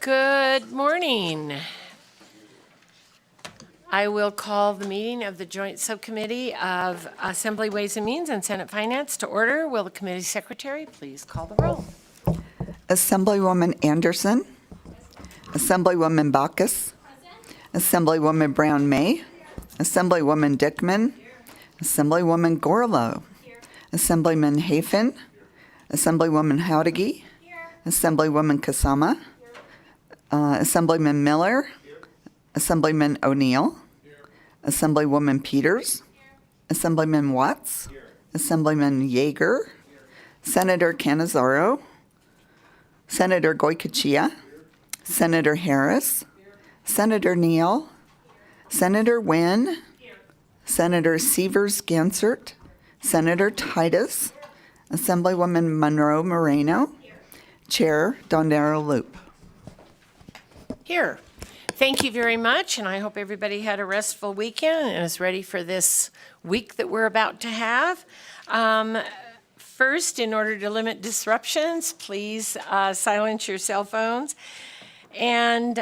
Good morning. I will call the meeting of the Joint Subcommittee of Assembly Ways and Means and Senate Finance to order. Will the committee secretary please call the roll? Assemblywoman Anderson. Assemblywoman Bacchus. Assemblywoman Brown May. Assemblywoman Dickman. Assemblywoman Gorlow. Assemblyman Hafen. Assemblywoman Howdigi. Assemblywoman Kasama. Assemblyman Miller. Assemblyman O'Neill. Assemblywoman Peters. Assemblyman Watts. Assemblyman Yeager. Senator Canizaro. Senator Goycochea. Senator Harris. Senator Neal. Senator Wynn. Senator Severs-Gansert. Senator Titus. Assemblywoman Monroe Moreno. Chair Dondero Loop. Here. Thank you very much, and I hope everybody had a restful weekend and is ready for this week that we're about to have. First, in order to limit disruptions, please silence your cell phones. And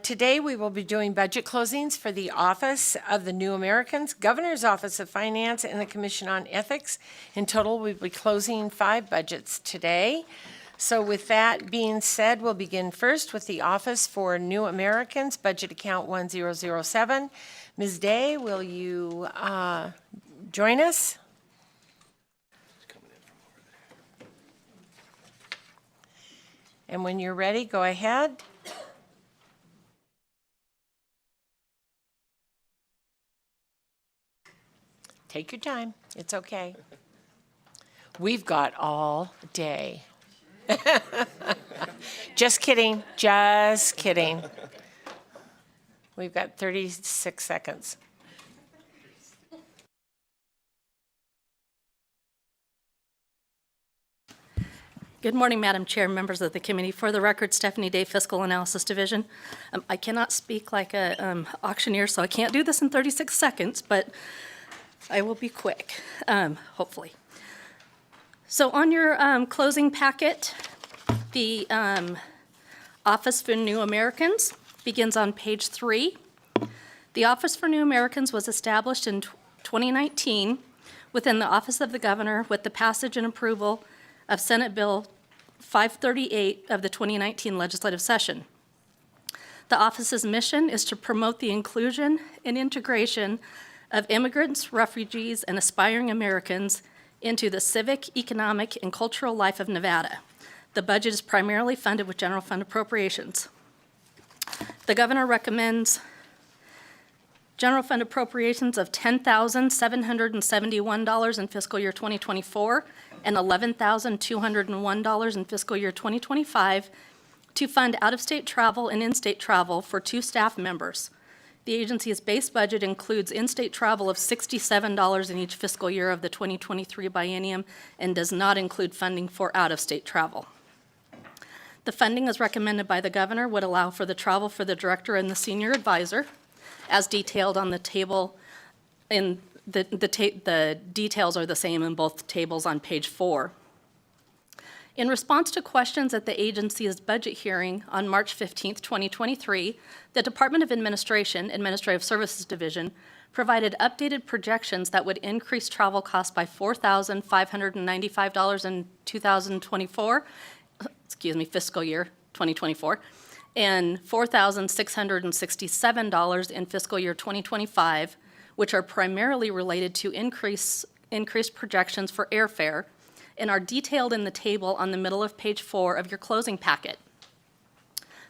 today we will be doing budget closings for the Office of the New Americans, Governor's Office of Finance, and the Commission on Ethics. In total, we'll be closing 5 budgets today. So with that being said, we'll begin first with the Office for New Americans, budget account 1007. Ms. Day, will you join us? And when you're ready, go ahead. Take your time. It's okay. We've got all day. Just kidding. Just kidding. We've got 36 seconds. Good morning, Madam Chair, members of the committee. For the record, Stephanie Day, Fiscal Analysis Division. I cannot speak like an auctioneer, so I can't do this in 36 seconds, but I will be quick, hopefully. So on your closing packet, the Office for New Americans begins on page 3. The Office for New Americans was established in 2019 within the Office of the Governor with the passage and approval of Senate Bill 538 of the 2019 legislative session. The office's mission is to promote the inclusion and integration of immigrants, refugees, and aspiring Americans into the civic, economic, and cultural life of Nevada. The budget is primarily funded with general fund appropriations. The governor recommends general fund appropriations of $10,771 in fiscal year 2024 and $11,201 in fiscal year 2025 to fund out-of-state travel and in-state travel for 2 staff members. The agency's base budget includes in-state travel of $67 in each fiscal year of the 2023 biennium and does not include funding for out-of-state travel. The funding as recommended by the governor would allow for the travel for the director and the senior advisor, as detailed on the table. In the details are the same in both tables on page 4. In response to questions at the agency's budget hearing on March 15, 2023, the Department of Administration, Administrative Services Division, provided updated projections that would increase travel costs by $4,595 in 2024, fiscal year 2024, and $4,667 in fiscal year 2025, which are primarily related to increased projections for airfare, and are detailed in the table on the middle of page 4 of your closing packet.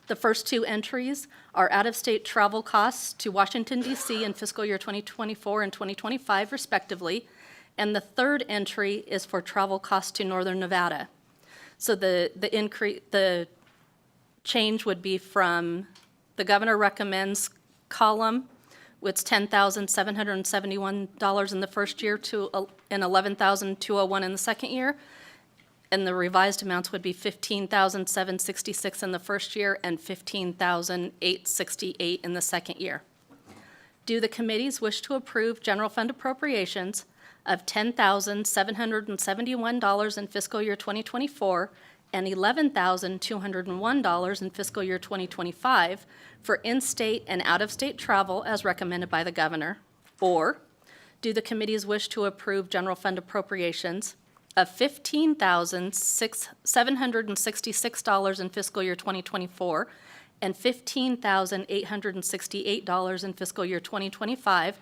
The first 2 entries are out-of-state travel costs to Washington, D.C. in fiscal year 2024 and 2025, respectively, and the third entry is for travel costs to Northern Nevada. So the change would be from the governor recommends column, it's $10,771 in the first year and $11,201 in the second year. And the revised amounts would be $15,766 in the first year and $15,868 in the second year. Do the committees wish to approve general fund appropriations of $10,771 in fiscal year 2024 and $11,201 in fiscal year 2025 for in-state and out-of-state travel as recommended by the governor? Or do the committees wish to approve general fund appropriations of $15,766 in fiscal year 2024 and $15,868 in fiscal year 2025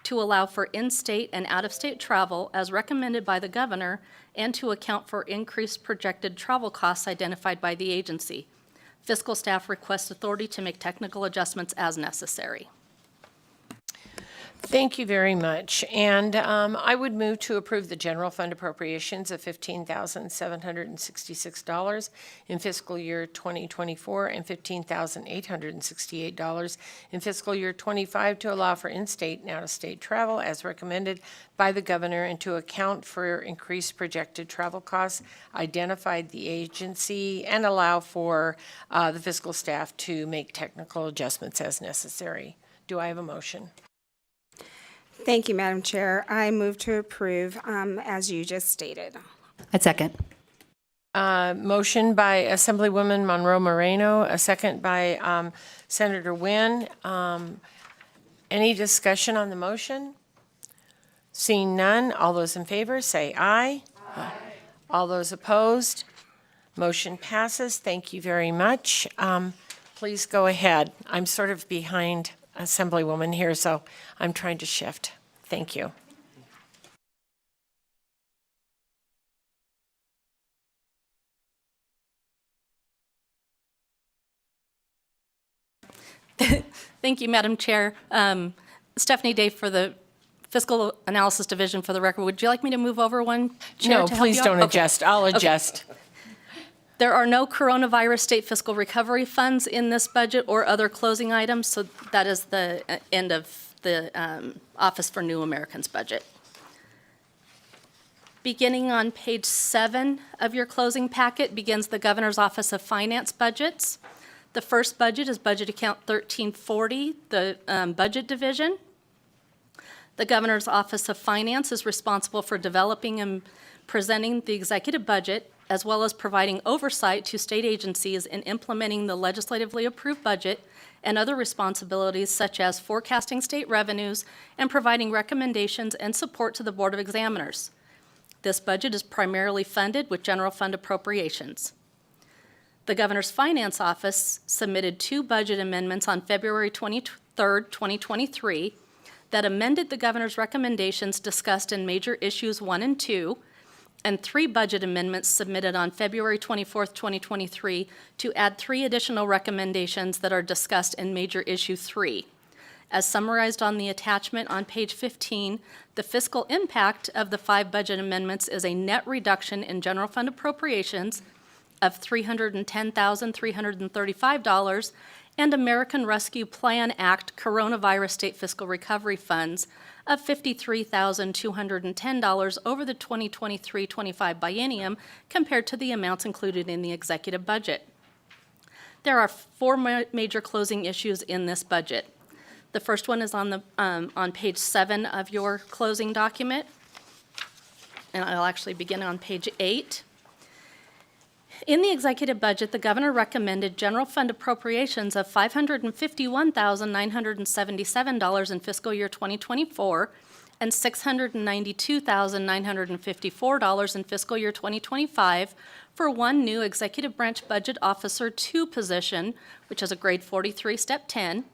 to allow for in-state and out-of-state travel as recommended by the governor and to account for increased projected travel costs identified by the agency? Fiscal staff requests authority to make technical adjustments as necessary. Thank you very much. And I would move to approve the general fund appropriations of $15,766 in fiscal year 2024 and $15,868 in fiscal year 25 to allow for in-state and out-of-state travel as recommended by the governor and to account for increased projected travel costs identified the agency and allow for the fiscal staff to make technical adjustments as necessary. Do I have a motion? Thank you, Madam Chair. I move to approve as you just stated. A second. Motion by Assemblywoman Monroe Moreno, a second by Senator Wynn. Any discussion on the motion? Seeing none, all those in favor say aye. Aye. All those opposed? Motion passes. Thank you very much. Please go ahead. I'm sort of behind Assemblywoman here, so I'm trying to shift. Thank you. Thank you, Madam Chair. Stephanie Day for the Fiscal Analysis Division. For the record, would you like me to move over one chair No, to help please you out? don't Okay. adjust. I'll adjust. There are no coronavirus state fiscal recovery funds in this budget or other closing items, so that is the end of the Office for New Americans budget. Beginning on page 7 of your closing packet begins the Governor's Office of Finance budgets. The first budget is Budget Account 1340, the Budget Division. The Governor's Office of Finance is responsible for developing and presenting the executive budget, as well as providing oversight to state agencies in implementing the legislatively approved budget and other responsibilities such as forecasting state revenues and providing recommendations and support to the Board of Examiners. This budget is primarily funded with general fund appropriations. The Governor's Finance Office submitted 2 budget amendments on February 23rd, 2023 that amended the Governor's recommendations discussed in Major Issues 1 and 2, and 3 budget amendments submitted on February 24th, 2023 to add 3 additional recommendations that are discussed in Major Issue 3. As summarized on the attachment on page 15, the fiscal impact of the 5 budget amendments is a net reduction in general fund appropriations of $310,335 and American Rescue Plan Act Coronavirus State Fiscal Recovery Funds of $53,210 over the 2023-25 biennium compared to the amounts included in the executive budget. There are 4 major closing issues in this budget. The first one is on page 7 of your closing document, and I'll actually begin on page 8. In the executive budget, the governor recommended general fund appropriations of $551,977 in fiscal year 2024 and $692,954 in fiscal year 2025 for 1 new executive branch budget officer 2 position, which is a grade 43, step 10,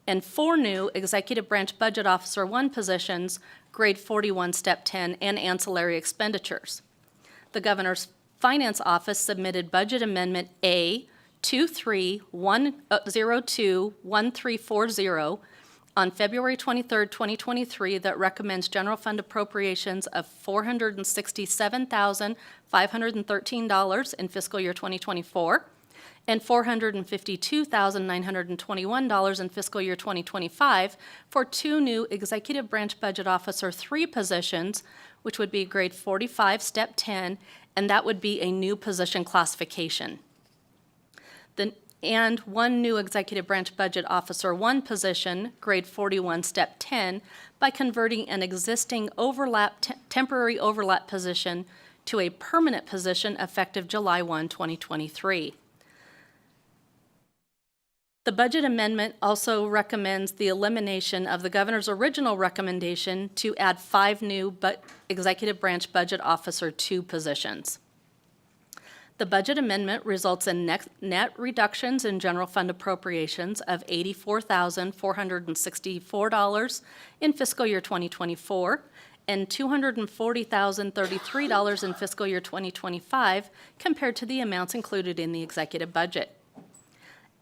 and 4 new executive branch budget officer 1 positions, grade 41, step 10, and ancillary expenditures. The governor's Finance Office submitted Budget Amendment A 23021340 on February 23, 2023 that recommends general fund appropriations of $467,513 in fiscal year 2024 and $452,921 in fiscal year 2025 for 2 new Executive Branch Budget Officer 3 positions, which would be grade 45, step 10, and that would be a new position classification. And 1 new Executive Branch Budget Officer 1 position, grade 41, step 10, by converting an existing temporary overlap position to a permanent position effective July 1, 2023. The budget amendment also recommends the elimination of the governor's original recommendation to add 5 new executive branch budget officer 2 positions. The budget amendment results in net reductions in general fund appropriations of $84,464 in fiscal year 2024 and $240,033 in fiscal year 2025 compared to the amounts included in the executive budget.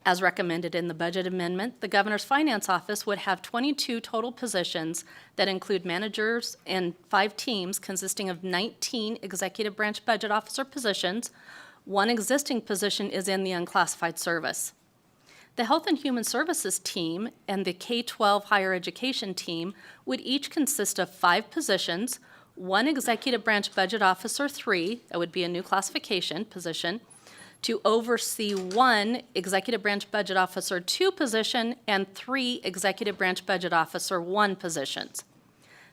As recommended in the budget amendment, the governor's finance office would have 22 total positions that include managers and 5 teams consisting of 19 executive branch budget officer positions. 1 existing position is in the unclassified service. The Health and Human Services team and the K-12 higher education team would each consist of 5 positions, 1 executive branch budget officer 3, that would be a new classification position, to oversee 1 executive branch budget officer 2 position and 3 executive branch budget officer 1 positions.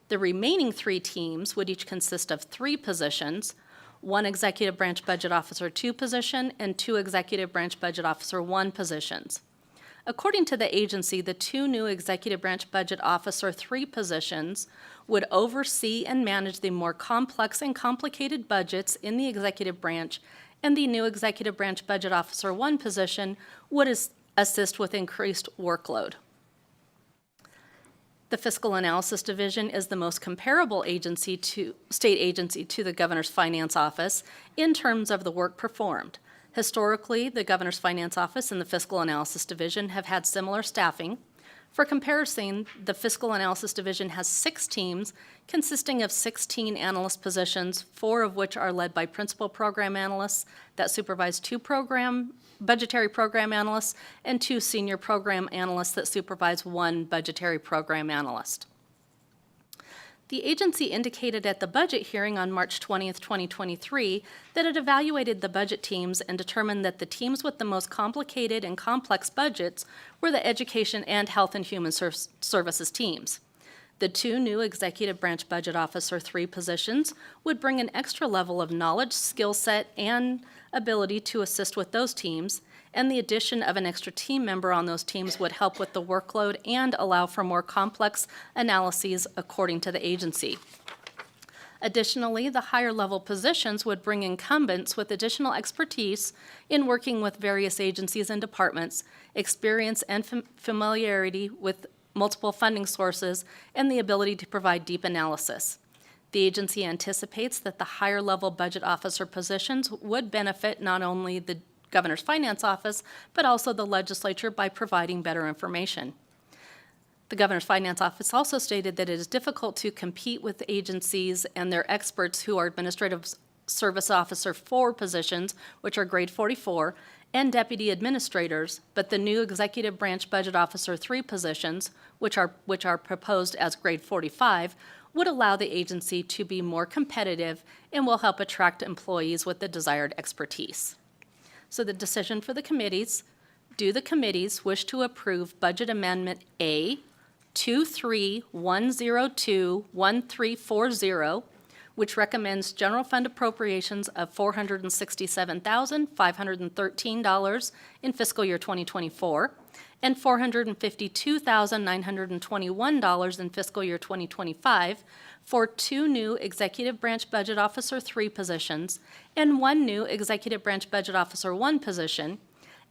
The remaining 3 teams would each consist of 3 positions, 1 executive branch budget officer 2 position and 2 executive branch budget officer 1 positions. According to the agency, the 2 new executive branch budget officer 3 positions would oversee and manage the more complex and complicated budgets in the executive branch, and the new executive branch budget officer 1 position would assist with increased workload. The Fiscal Analysis Division is the most comparable state agency to the Governor's Finance Office in terms of the work performed. Historically, the Governor's Finance Office and the Fiscal Analysis Division have had similar staffing. For comparison, the Fiscal Analysis Division has 6 teams consisting of 16 analyst positions, 4 of which are led by principal program analysts that supervise 2 budgetary program analysts and 2 senior program analysts that supervise 1 budgetary program analyst. The agency indicated at the budget hearing on March 20th, 2023, that it evaluated the budget teams and determined that the teams with the most complicated and complex budgets were the Education and Health and Human Services teams. The 2 new Executive Branch Budget Officer 3 positions would bring an extra level of knowledge, skill set, and ability to assist with those teams, and the addition of an extra team member on those teams would help with the workload and allow for more complex analyses according to the agency. Additionally, the higher level positions would bring incumbents with additional expertise in working with various agencies and departments, experience and familiarity with multiple funding sources, and the ability to provide deep analysis. The agency anticipates that the higher level budget officer positions would benefit not only the Governor's Finance Office, but also the legislature by providing better information. The Governor's Finance Office also stated that it is difficult to compete with agencies and their experts who are Administrative Service Officer 4 positions, which are grade 44, and deputy administrators, but the new Executive Branch Budget Officer 3 positions, which are proposed as grade 45, would allow the agency to be more competitive and will help attract employees with the desired expertise. So the decision for the committees: do the committees wish to approve Budget Amendment A 231021340, which recommends general fund appropriations of $467,513 in fiscal year 2024 and $452,921 in fiscal year 2025 for 2 new Executive Branch Budget Officer 3 positions and 1 new Executive Branch Budget Officer 1 position,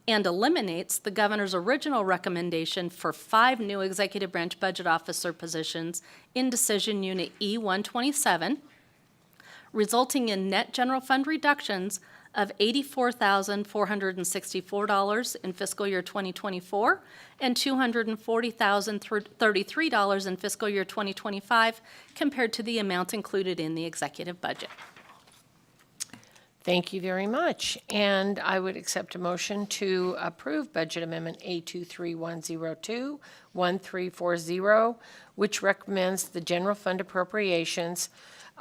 and eliminates the governor's original recommendation for 5 new Executive Branch Budget Officer positions in Decision Unit E-127, resulting in net general fund reductions of $84,464 in fiscal year 2024 and $240,033 in fiscal year 2025 compared to the amounts included in the executive budget. Thank you very much. And I would accept a motion to approve Budget Amendment A231021340, which recommends the general fund appropriations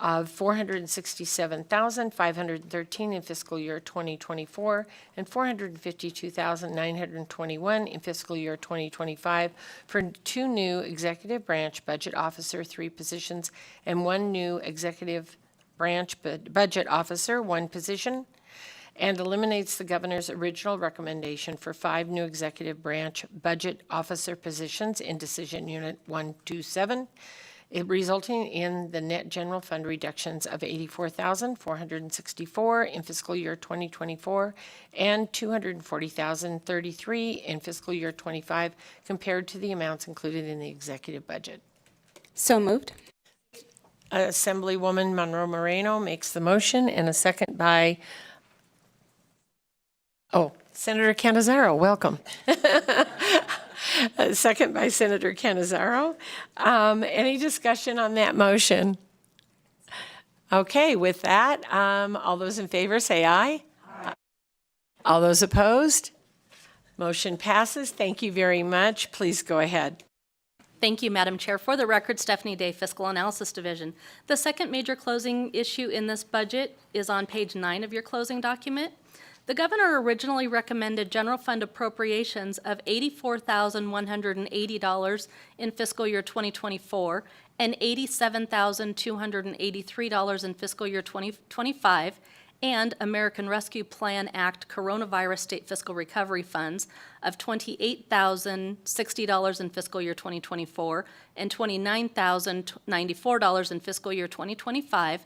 of $467,513 in fiscal year 2024 and $452,921 in fiscal year 2025 for 2 new Executive Branch Budget Officer 3 positions and 1 new Executive Branch Budget Officer, 1 position, and eliminates the governor's original recommendation for 5 new executive branch budget officer positions in Decision Unit 127, resulting in the net general fund reductions of $84,464 in fiscal year 2024 and $240,033 in fiscal year 25 compared to the amounts included in the executive budget. So moved. Assemblywoman Monroe Moreno makes the motion, and a second by, Senator Canizaro, welcome. A second by Senator Canizaro. Any discussion on that motion? Okay, with that, all those in favor say aye. Aye. All those opposed? Motion passes. Thank you very much. Please go ahead. Thank you, Madam Chair. For the record, Stephanie Day, Fiscal Analysis Division. The second major closing issue in this budget is on page 9 of your closing document. The governor originally recommended general fund appropriations of $84,180 in fiscal year 2024 and $87,283 in fiscal year 2025, and American Rescue Plan Act Coronavirus State Fiscal Recovery Funds of $28,060 in fiscal year 2024 and $29,094 in fiscal year 2025,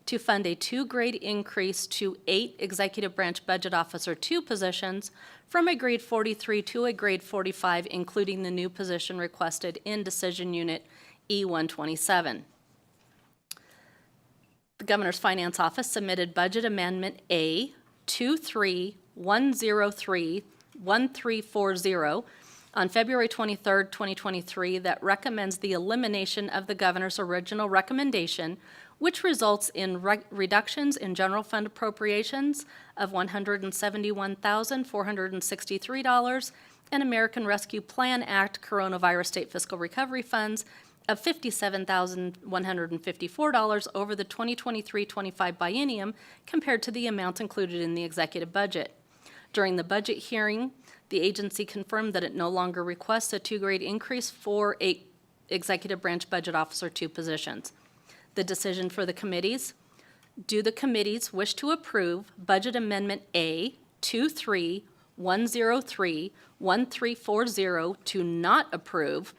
to fund a 2-grade increase to 8 Executive Branch Budget Officer 2 positions from a grade 43 to a grade 45, including the new position requested in Decision Unit E127. The Governor's Finance Office submitted Budget Amendment A 231031340 on February 23, 2023, that recommends the elimination of the Governor's original recommendation, which results in reductions in general fund appropriations of $171,463 and American Rescue Plan Act Coronavirus State Fiscal Recovery Funds of $57,154 over the 2023-25 biennium compared to the amounts included in the executive budget. During the budget hearing, the agency confirmed that it no longer requests a 2-grade increase for 8 Executive Branch Budget Officer 2 positions. The decision for the committees: do the committees wish to approve Budget Amendment A 231031340 to not approve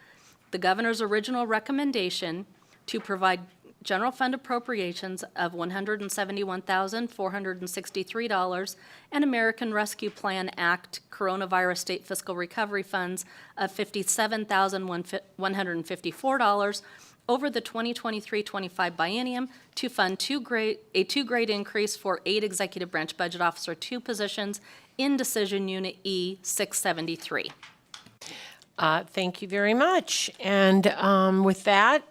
the governor's original recommendation to provide general fund appropriations of $171,463 and American Rescue Plan Act Coronavirus State Fiscal Recovery Funds of $57,154 over the 2023-25 biennium to fund a 2-grade increase for 8 Executive Branch Budget Officer 2 positions in Decision Unit E673. Thank you very much. And with that,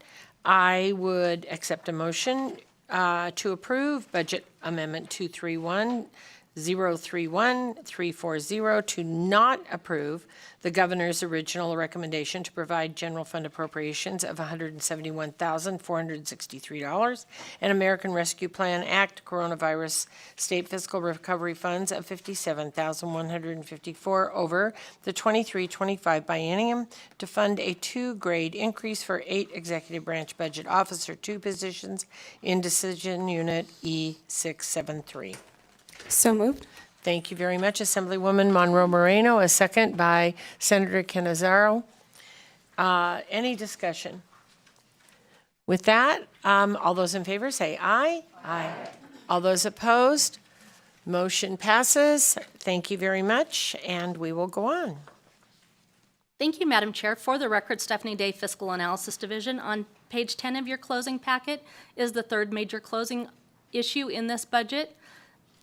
I would accept a motion to approve Budget Amendment 231031340 to not approve the governor's original recommendation to provide general fund appropriations of $171,463 and American Rescue Plan Act Coronavirus State Fiscal Recovery Funds of $57,154 over the 23-25 biennium to fund a 2-grade increase for 8 Executive Branch Budget Officer 2 positions in Decision Unit E673. So moved. Thank you very much, Assemblywoman Monroe Moreno. A second by Senator Canizaro. Any discussion? With that, all those in favor say aye. Aye. All those opposed? Motion passes. Thank you very much, and we will go on. Thank you, Madam Chair. For the record, Stephanie Day, Fiscal Analysis Division. On page 10 of your closing packet is the third major closing issue in this budget.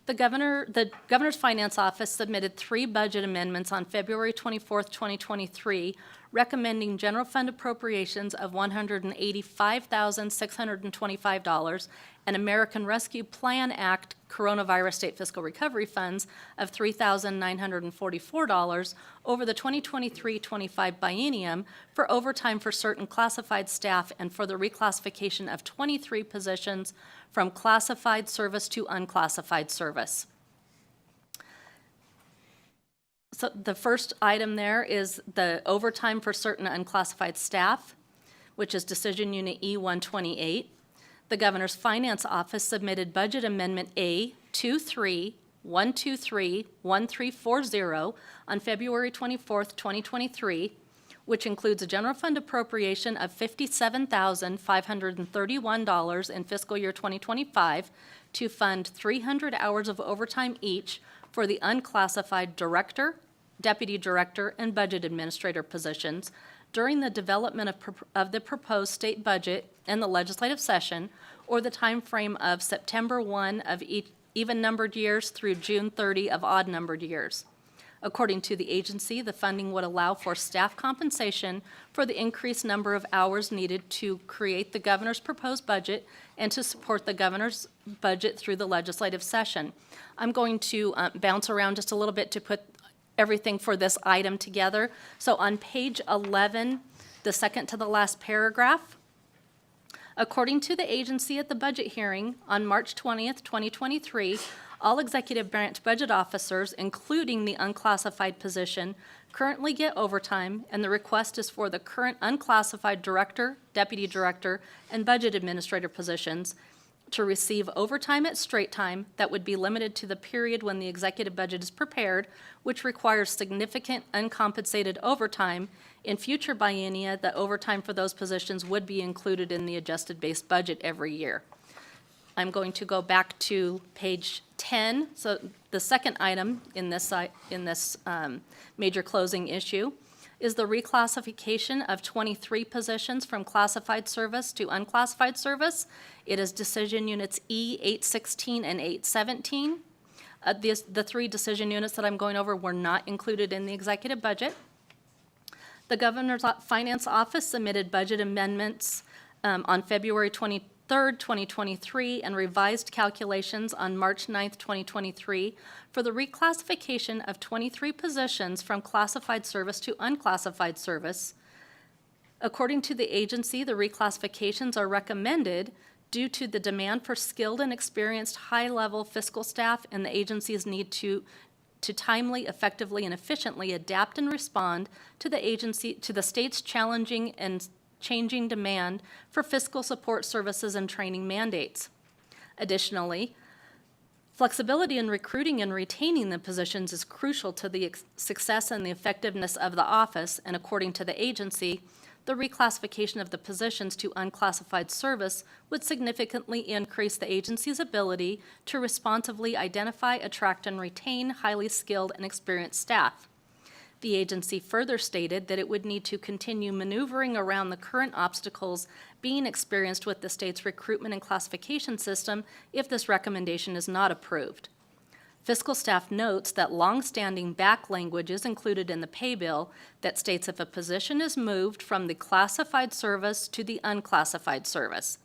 The Governor's Finance Office submitted 3 budget amendments on February 24, 2023, recommending general fund appropriations of $185,625 and American Rescue Plan Act Coronavirus State Fiscal Recovery Funds of $3,944 over the 2023-25 biennium for overtime for certain classified staff and for the reclassification of 23 positions from classified service to unclassified service. So the first item there is the overtime for certain unclassified staff, which is Decision Unit E128. The Governor's Finance Office submitted Budget Amendment A 23-123-1340 on February 24th, 2023, which includes a general fund appropriation of $57,531 in fiscal year 2025 to fund 300 hours of overtime each for the unclassified director, deputy director, and budget administrator positions during the development of the proposed state budget and the legislative session, or the time frame of September 1 of even-numbered years through June 30 of odd-numbered years. According to the agency, the funding would allow for staff compensation for the increased number of hours needed to create the governor's proposed budget and to support the governor's budget through the legislative session. I'm going to bounce around just a little bit to put everything for this item together. So on page 11, the second to the last paragraph, according to the agency at the budget hearing on March 20th, 2023, all executive branch budget officers, including the unclassified position, currently get overtime, and the request is for the current unclassified director, deputy director, and budget administrator positions to receive overtime at straight time that would be limited to the period when the executive budget is prepared, which requires significant uncompensated overtime. In future biennia, the overtime for those positions would be included in the adjusted base budget every year. I'm going to go back to page 10. So the second item in this major closing issue is the reclassification of 23 positions from classified service to unclassified service. It is decision units E 816 and 817. The three decision units that I'm going over were not included in the executive budget. The Governor's Finance Office submitted budget amendments on February 23rd, 2023, and revised calculations on March 9th, 2023, for the reclassification of 23 positions from classified service to unclassified service. According to the agency, the reclassifications are recommended due to the demand for skilled and experienced high-level fiscal staff and the agency's need to timely, effectively, and efficiently adapt and respond to the state's challenging and changing demand for fiscal support services and training mandates. Additionally, flexibility in recruiting and retaining the positions is crucial to the success and the effectiveness of the office, and according to the agency, the reclassification of the positions to unclassified service would significantly increase the agency's ability to responsively identify, attract, and retain highly skilled and experienced staff. The agency further stated that it would need to continue maneuvering around the current obstacles being experienced with the state's recruitment and classification system if this recommendation is not approved. Fiscal staff notes that long-standing back language is included in the pay bill that states if a position is moved from the classified service to the unclassified service,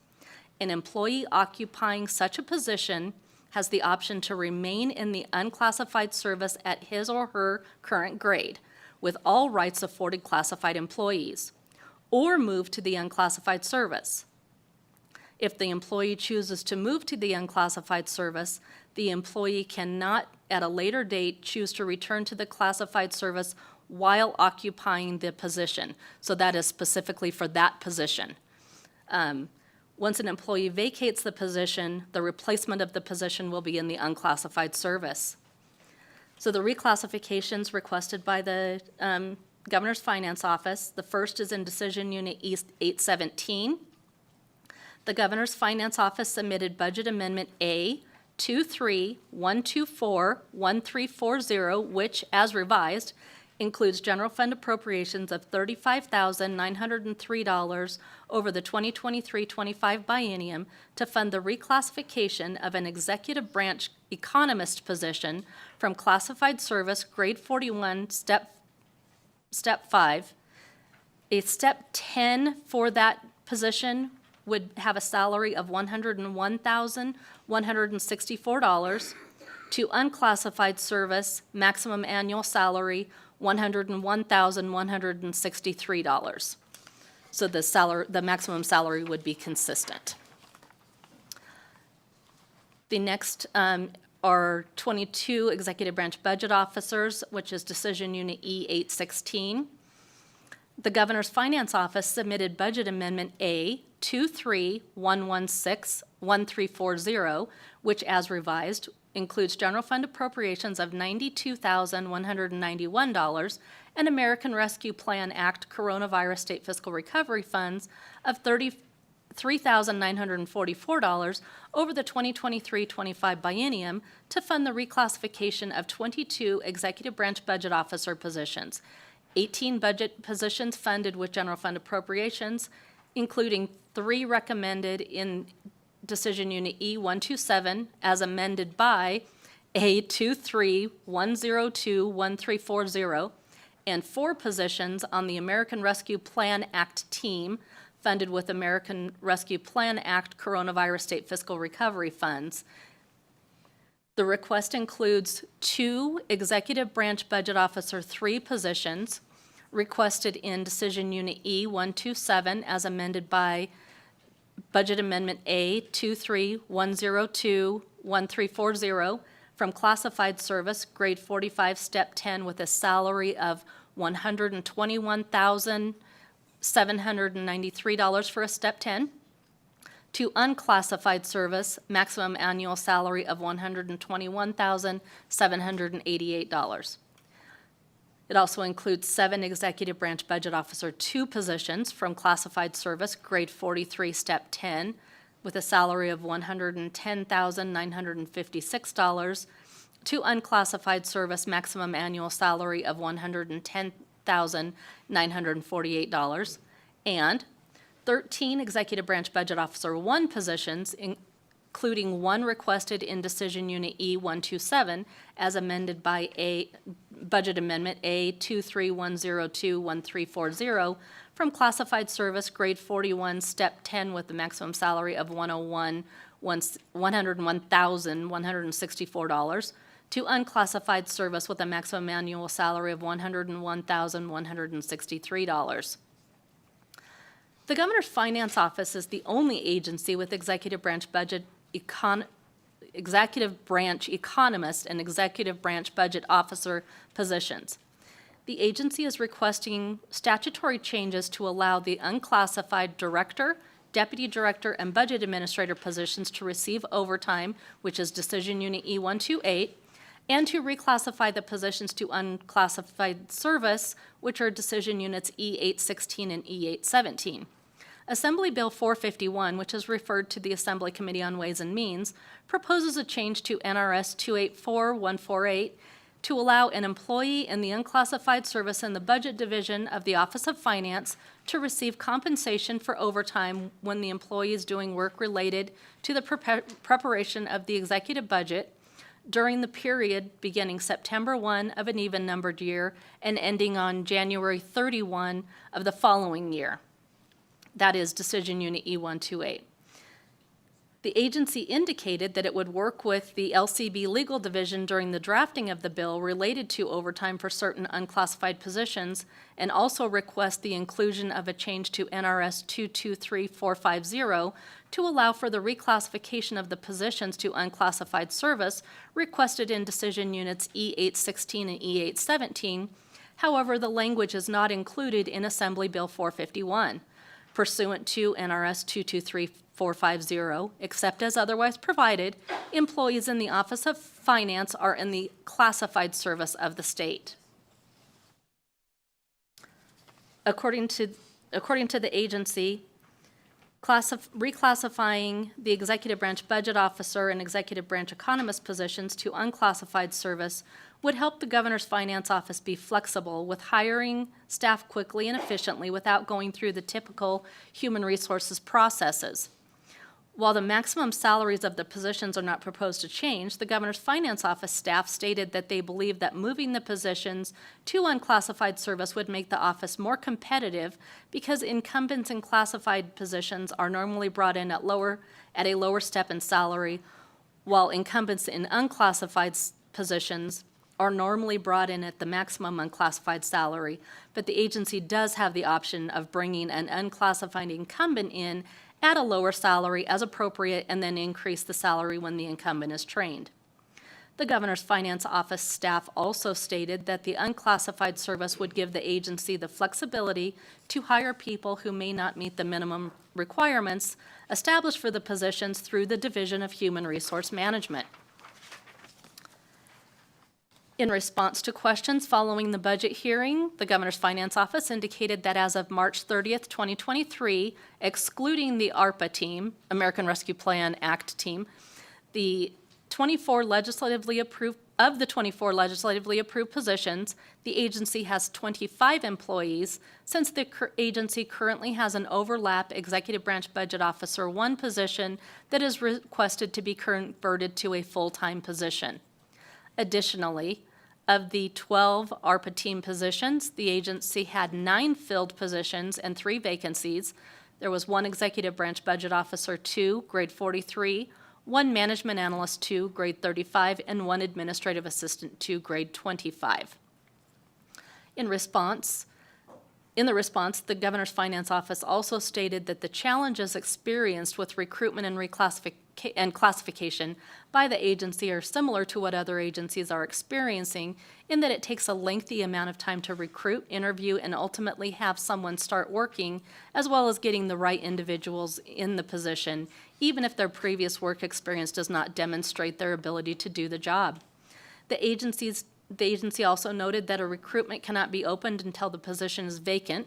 an employee occupying such a position has the option to remain in the unclassified service at his or her current grade, with all rights afforded classified employees, or move to the unclassified service. If the employee chooses to move to the unclassified service, the employee cannot, at a later date, choose to return to the classified service while occupying the position. So that is specifically for that position. Once an employee vacates the position, the replacement of the position will be in the unclassified service. So the reclassifications requested by the Governor's Finance Office, the first is in Decision Unit E 817. The Governor's Finance Office submitted Budget Amendment A 23-124-1340, which, as revised, includes general fund appropriations of $35,903 over the 2023-25 biennium to fund the reclassification of an executive branch economist position from classified service grade 41 step 5. A step 10 for that position would have a salary of $101,164 to unclassified service maximum annual salary $101,163. So the maximum salary would be consistent. The next are 22 executive branch budget officers, which is Decision Unit E 816. The Governor's Finance Office submitted Budget Amendment A 231161340, which, as revised, includes general fund appropriations of $92,191 and American Rescue Plan Act Coronavirus State Fiscal Recovery Funds of $33,944 over the 2023-25 biennium to fund the reclassification of 22 executive branch budget officer positions, 18 budget positions funded with general fund appropriations, including 3 recommended in Decision Unit E127 as amended by A231021340, and 4 positions on the American Rescue Plan Act team funded with American Rescue Plan Act Coronavirus State Fiscal Recovery Funds. The request includes 2 Executive Branch Budget Officer 3 positions requested in Decision Unit E127 as amended by Budget Amendment A231021340 from Classified Service, Grade 45, Step 10, with a salary of $121,793 for a Step 10, to Unclassified Service, maximum annual salary of $121,788. It also includes 7 Executive Branch Budget Officer 2 positions from Classified Service, Grade 43, Step 10, with a salary of $110,956, to Unclassified Service, maximum annual salary of $110,948, and 13 Executive Branch Budget Officer 1 positions, including 1 requested in Decision Unit E127 as amended by a Budget Amendment A231021340 from Classified Service, Grade 41, Step 10, with the maximum salary of $101,164, to Unclassified Service with a maximum annual salary of $101,163. The Governor's Finance Office is the only agency with executive branch economist and executive branch budget officer positions. The agency is requesting statutory changes to allow the unclassified director, deputy director, and budget administrator positions to receive overtime, which is Decision Unit E128, and to reclassify the positions to unclassified service, which are Decision Units E816 and E817. Assembly Bill 451, which is referred to the Assembly Committee on Ways and Means, proposes a change to NRS 284148 to allow an employee in the unclassified service in the Budget Division of the Office of Finance to receive compensation for overtime when the employee is doing work related to the preparation of the executive budget during the period beginning September 1 of an even-numbered year and ending on January 31 of the following year. That is Decision Unit E128. The agency indicated that it would work with the LCB Legal Division during the drafting of the bill related to overtime for certain unclassified positions, and also request the inclusion of a change to NRS 223450 to allow for the reclassification of the positions to unclassified service requested in Decision Units E816 and E817. However, the language is not included in Assembly Bill 451. Pursuant to NRS 223450, except as otherwise provided, employees in the Office of Finance are in the classified service of the state. According to the agency, reclassifying the executive branch budget officer and executive branch economist positions to unclassified service would help the Governor's Finance Office be flexible with hiring staff quickly and efficiently without going through the typical human resources processes. While the maximum salaries of the positions are not proposed to change, the Governor's Finance Office staff stated that they believe that moving the positions to unclassified service would make the office more competitive because incumbents in classified positions are normally brought in at a lower step in salary, while incumbents in unclassified positions are normally brought in at the maximum unclassified salary, but the agency does have the option of bringing an unclassified incumbent in at a lower salary as appropriate and then increase the salary when the incumbent is trained. The Governor's Finance Office staff also stated that the unclassified service would give the agency the flexibility to hire people who may not meet the minimum requirements established for the positions through the Division of Human Resource Management. In response to questions following the budget hearing, the Governor's Finance Office indicated that as of March 30th, 2023, excluding the ARPA team, American Rescue Plan Act team, the 24 legislatively approved positions, the agency has 25 employees, since the agency currently has an overlap Executive Branch Budget Officer 1 position that is requested to be converted to a full-time position. Additionally, of the 12 ARPA team positions, the agency had 9 filled positions and 3 vacancies. There was 1 Executive Branch Budget Officer 2, grade 43, 1 Management Analyst 2, grade 35, and 1 Administrative Assistant 2, grade 25. In the response, the Governor's Finance Office also stated that the challenges experienced with recruitment and classification by the agency are similar to what other agencies are experiencing, in that it takes a lengthy amount of time to recruit, interview, and ultimately have someone start working, as well as getting the right individuals in the position, even if their previous work experience does not demonstrate their ability to do the job. The agency also noted that a recruitment cannot be opened until the position is vacant,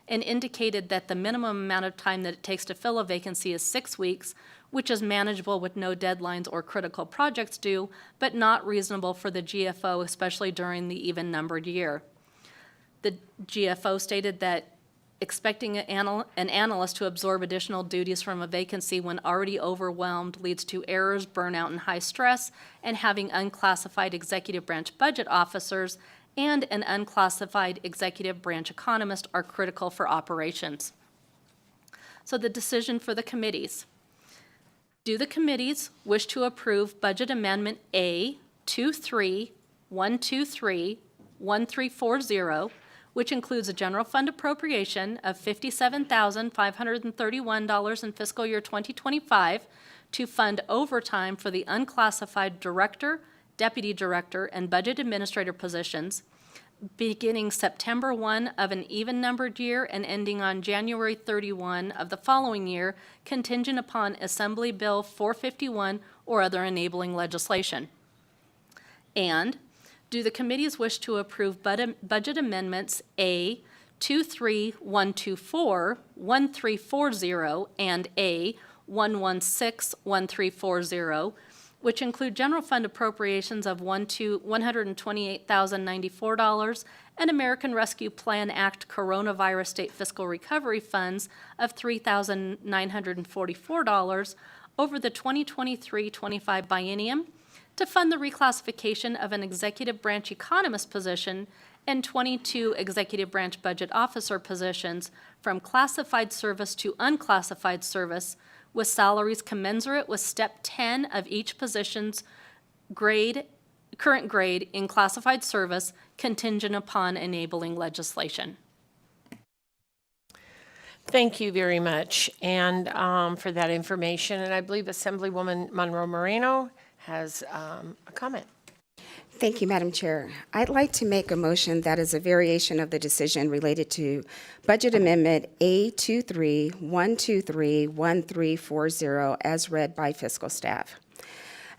and indicated that the minimum amount of time that it takes to fill a vacancy is 6 weeks, which is manageable with no deadlines or critical projects due, but not reasonable for the GFO, especially during the even-numbered year. The GFO stated that expecting an analyst to absorb additional duties from a vacancy when already overwhelmed leads to errors, burnout, and high stress, and having unclassified executive branch budget officers and an unclassified executive branch economist are critical for operations. So the decision for the committees. Do the committees wish to approve Budget Amendment A 23-123-1340, which includes a general fund appropriation of $57,531 in fiscal year 2025 to fund overtime for the unclassified director, deputy director, and budget administrator positions beginning September 1 of an even-numbered year and ending on January 31 of the following year, contingent upon Assembly Bill 451 or other enabling legislation? And do the committees wish to approve budget amendments A 23124-1340 and A 116-1340, which include general fund appropriations of $128,094 and American Rescue Plan Act Coronavirus State Fiscal Recovery Funds of $3,944 over the 2023-25 biennium to fund the reclassification of an executive branch economist position and 22 executive branch budget officer positions from classified service to unclassified service, with salaries commensurate with Step 10 of each position's current grade in classified service, contingent upon enabling legislation. Thank you very much and for that information. And I believe Assemblywoman Monroe Moreno has a comment. Thank you, Madam Chair. I'd like to make a motion that is a variation of the decision related to Budget Amendment A23-123-1340 as read by fiscal staff.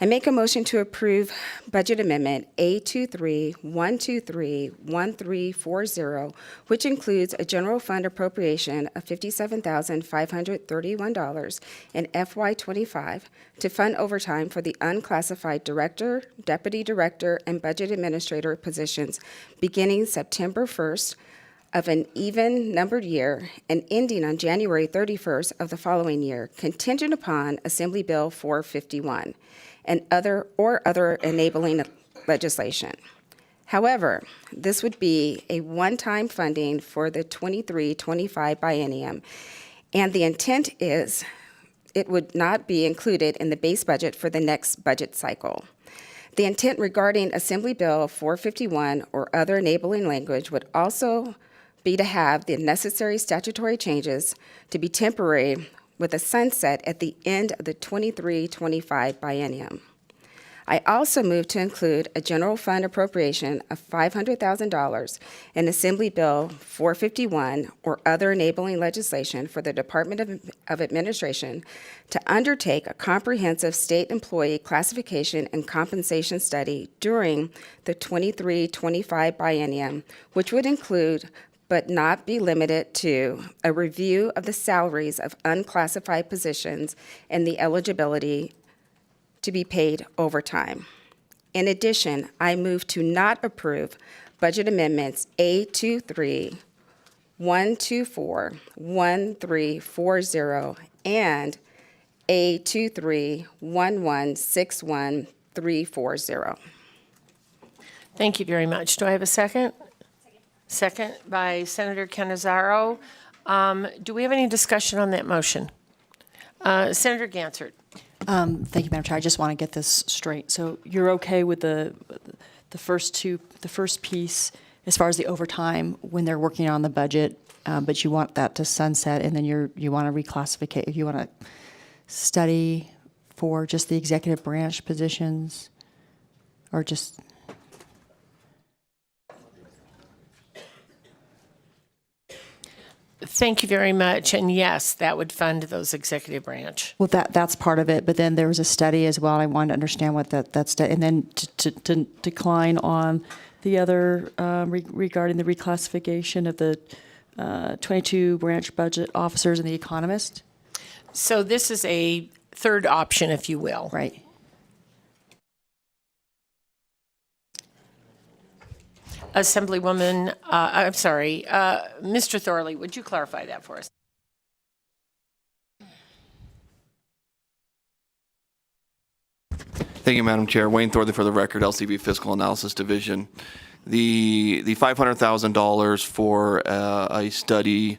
I make a motion to approve Budget Amendment A23-123-1340, which includes a general fund appropriation of $57,531 in FY25 to fund overtime for the unclassified director, deputy director, and budget administrator positions beginning September 1st of an even-numbered year and ending on January 31st of the following year, contingent upon Assembly Bill 451 and other enabling legislation. However, this would be a one-time funding for the 23-25 biennium, and the intent is it would not be included in the base budget for the next budget cycle. The intent regarding Assembly Bill 451 or other enabling language would also be to have the necessary statutory changes to be temporary with a sunset at the end of the 23-25 biennium. I also move to include a general fund appropriation of $500,000 in Assembly Bill 451 or other enabling legislation for the Department of Administration to undertake a comprehensive state employee classification and compensation study during the 23-25 biennium, which would include but not be limited to a review of the salaries of unclassified positions and the eligibility to be paid overtime. In addition, I move to not approve budget amendments A23, 124, 1340, and A23, 1161, 340. Thank you very much. Do I have a second? Second by Senator Canizaro. Do we have any discussion on that motion? Senator Gansert. Thank you, Madam Chair. I just want to get this straight. So you're okay with the first piece as far as the overtime when they're working on the budget, but you want that to sunset, and then you want to reclassify. You want to study for just the executive branch positions, or just. Thank you very much. And yes, that would fund those executive branch. Well, that's part of it, but then there was a study as well. I wanted to understand what that study, and then to decline on the other regarding the reclassification of the 22 branch budget officers and the economist. So this is a third option, if you will. Right. Assemblywoman, I'm sorry, Mr. Thorley, would you clarify that for us? Thank you, Madam Chair. Wayne Thorley for the record, LCB Fiscal Analysis Division. The $500,000 for a study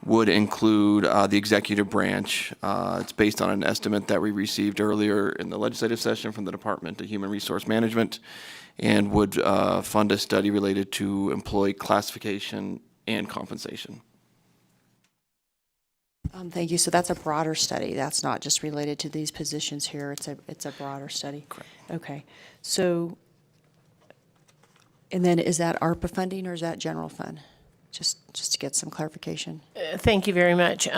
would include the executive branch. It's based on an estimate that we received earlier in the legislative session from the Department of Human Resource Management, and would fund a study related to employee classification and compensation. Thank you. So that's a broader study. That's not just related to these positions here. It's a broader study. Correct. Okay. So, and then is that ARPA funding or is that general fund? Just to get some clarification. Thank you very much.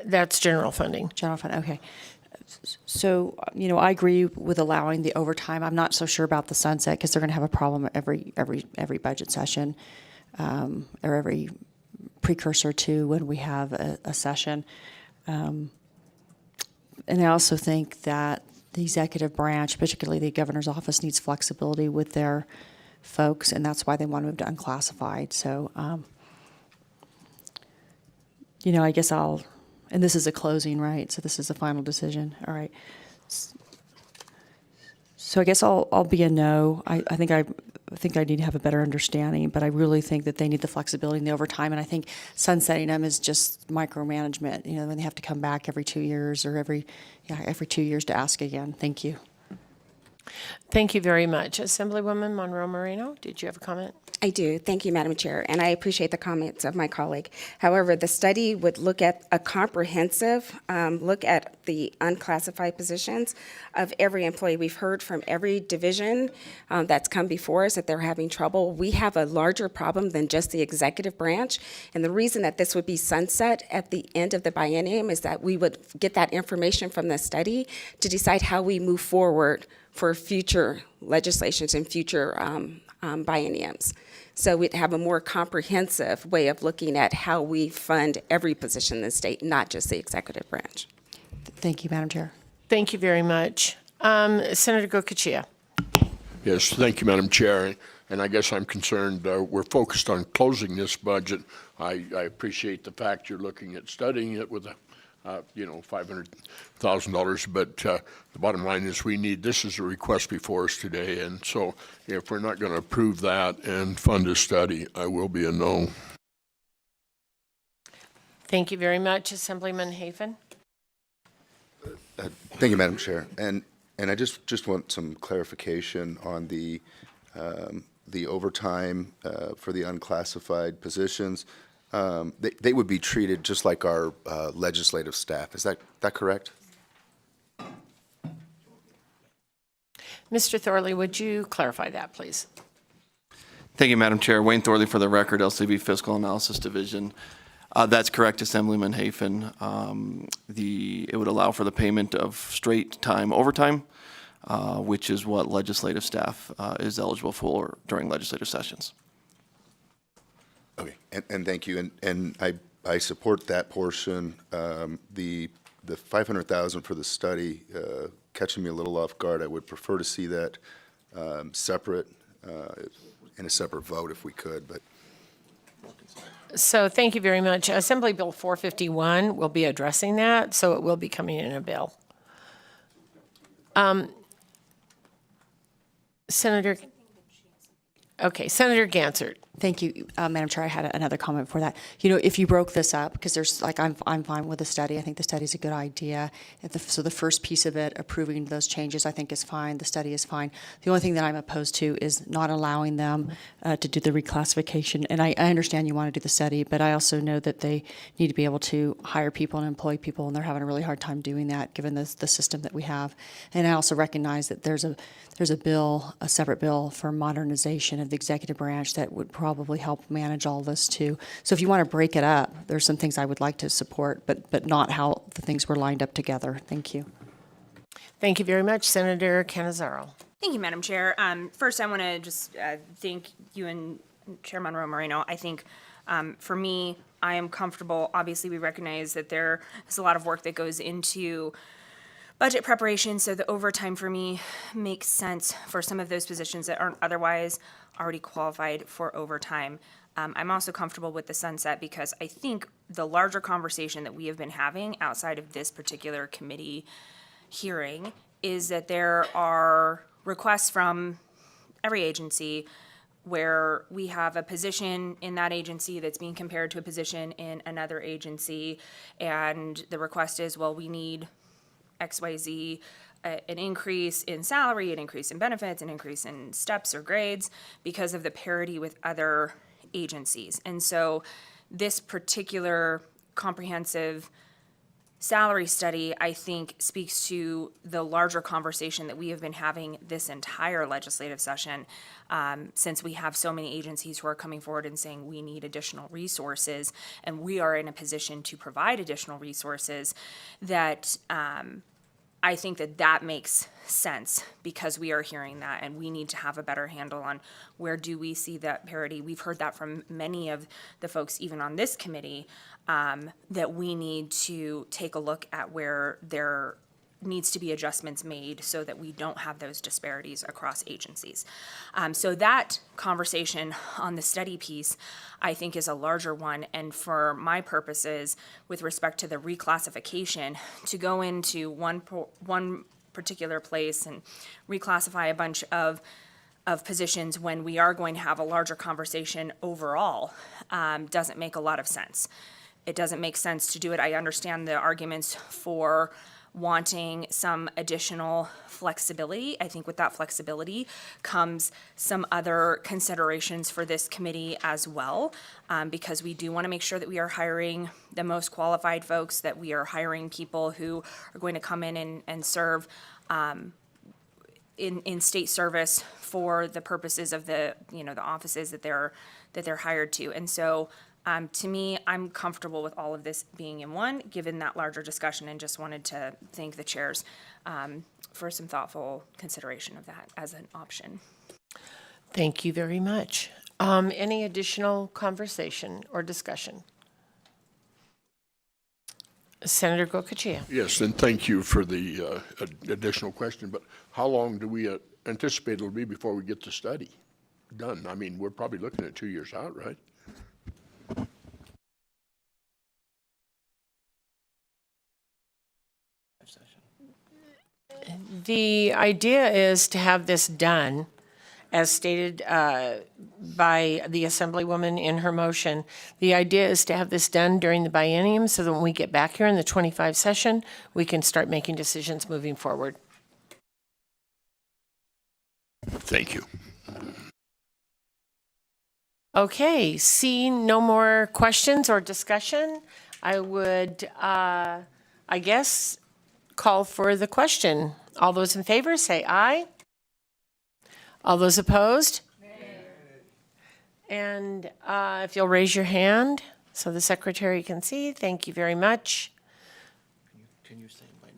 That's general funding. General fund. Okay. So, I agree with allowing the overtime. I'm not so sure about the sunset because they're going to have a problem every budget session, or every precursor to when we have a session. And I also think that the executive branch, particularly the governor's office, needs flexibility with their folks, and that's why they want to move to unclassified. So, I guess and this is a closing, right? So this is a final decision. All right. So I guess I'll be a no. I think I need to have a better understanding, but I really think that they need the flexibility and the overtime, and I think sunsetting them is just micromanagement. When they have to come back every 2 years or every 2 years to ask again. Thank you. Thank you very much. Assemblywoman Monroe Moreno, did you have a comment? I do. Thank you, Madam Chair, and I appreciate the comments of my colleague. However, the study would look at a comprehensive look at the unclassified positions of every employee. We've heard from every division that's come before us that they're having trouble. We have a larger problem than just the executive branch, and the reason that this would be sunset at the end of the biennium is that we would get that information from the study to decide how we move forward for future legislations and future bienniums. So we'd have a more comprehensive way of looking at how we fund every position in the state, not just the executive branch. Thank you, Madam Chair. Thank you very much. Senator Gokachia. Yes, thank you, Madam Chair. And I guess I'm concerned we're focused on closing this budget. I appreciate the fact you're looking at studying it with $500,000, but the bottom line is this is a request before us today, and so if we're not going to approve that and fund a study, I will be a no. Thank you very much. Assemblyman Hafen. Thank you, Madam Chair. And I just want some clarification on the overtime for the unclassified positions. They would be treated just like our legislative staff. Is that correct? Mr. Thorley, would you clarify that, please? Thank you, Madam Chair. Wayne Thorley for the record, LCB Fiscal Analysis Division. That's correct, Assemblyman Hafen. It would allow for the payment of straight time overtime, which is what legislative staff is eligible for during legislative sessions. Okay, and thank you, and I support that portion. The 500,000 for the study, catching me a little off guard. I would prefer to see that separate, in a separate vote if we could, but. So thank you very much. Assembly Bill 451 will be addressing that, so it will be coming in a bill. Senator Gansert. Thank you, Madam Chair. I had another comment for that. You know, if you broke this up, because there's like, I'm fine with the study. I think the study is a good idea. So the first piece of it, approving those changes, I think is fine. The study is fine. The only thing that I'm opposed to is not allowing them to do the reclassification. And I understand you want to do the study, but I also know that they need to be able to hire people and employ people, and they're having a really hard time doing that given the system that we have. And I also recognize that there's a bill, a separate bill for modernization of the executive branch that would probably help manage all this too. So if you want to break it up, there's some things I would like to support, but not how the things were lined up together. Thank you. Thank you very much, Senator Cannizzaro. Thank you, Madam Chair. First, I want to just thank you and Chair Monroe Moreno. I think for me, I am comfortable. Obviously, we recognize that there is a lot of work that goes into budget preparation, so the overtime for me makes sense for some of those positions that aren't otherwise already qualified for overtime. I'm also comfortable with the sunset because I think the larger conversation that we have been having outside of this particular committee hearing is that there are requests from every agency where we have a position in that agency that's being compared to a position in another agency, and the request is, well, we need XYZ, an increase in salary, an increase in benefits, an increase in steps or grades because of the parity with other agencies. And so this particular comprehensive salary study, I think, speaks to the larger conversation that we have been having this entire legislative session, since we have so many agencies who are coming forward and saying we need additional resources, and we are in a position to provide additional resources, that I think that makes sense because we are hearing that, and we need to have a better handle on where do we see that parity. We've heard that from many of the folks, even on this committee, that we need to take a look at where there needs to be adjustments made so that we don't have those disparities across agencies. So that conversation on the study piece, I think, is a larger one. And for my purposes, with respect to the reclassification, to go into one particular place and reclassify a bunch of positions when we are going to have a larger conversation overall doesn't make a lot of sense. It doesn't make sense to do it. I understand the arguments for wanting some additional flexibility. I think with that flexibility comes some other considerations for this committee as well, because we do want to make sure that we are hiring the most qualified folks, that we are hiring people who are going to come in and serve in state service for the purposes of the offices that they're hired to. And so to me, I'm comfortable with all of this being in one, given that larger discussion, and just wanted to thank the chairs for some thoughtful consideration of that as an option. Thank you very much. Any additional conversation or discussion? Senator Gokachia. Yes, and thank you for the additional question, but how long do we anticipate it'll be before we get the study done? I mean, we're probably looking at 2 years out, right? The idea is to have this done, as stated by the Assemblywoman in her motion. The idea is to have this done during the biennium so that when we get back here in the 25 session, we can start making decisions moving forward. Thank you. Okay, seeing no more questions or discussion, I would, I guess, call for the question. All those in favor, say aye. All those opposed? And if you'll raise your hand so the secretary can see, thank you very much. Can you say my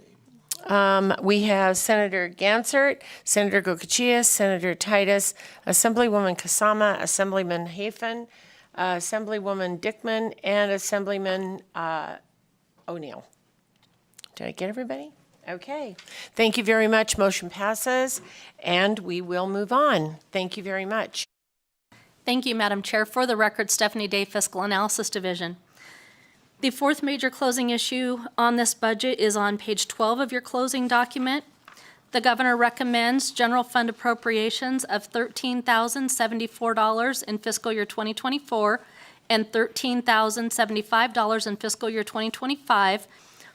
name? We have Senator Gansert, Senator Gokochias, Senator Titus, Assemblywoman Kasama, Assemblyman Hafen, Assemblywoman Dickman, and Assemblyman O'Neill. Did I get everybody? Okay. Thank you very much. Motion passes, and we will move on. Thank you very much. Thank you, Madam Chair. For the record, Stephanie Day, Fiscal Analysis Division. The fourth major closing issue on this budget is on page 12 of your closing document. The governor recommends general fund appropriations of $13,074 in fiscal year 2024 and $13,075 in fiscal year 2025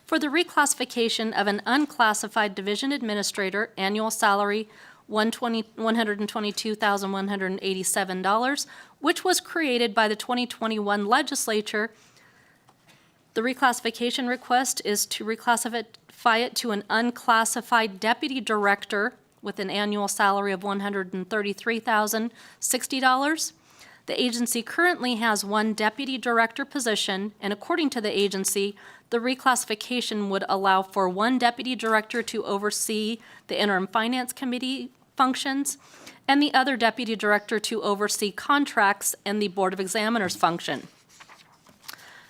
for the reclassification of an unclassified division administrator annual salary $122,187, which was created by the 2021 legislature. The reclassification request is to reclassify it to an unclassified deputy director with an annual salary of $133,060. The agency currently has one deputy director position, and according to the agency, the reclassification would allow for one deputy director to oversee the interim finance committee functions and the other deputy director to oversee contracts and the Board of Examiners function.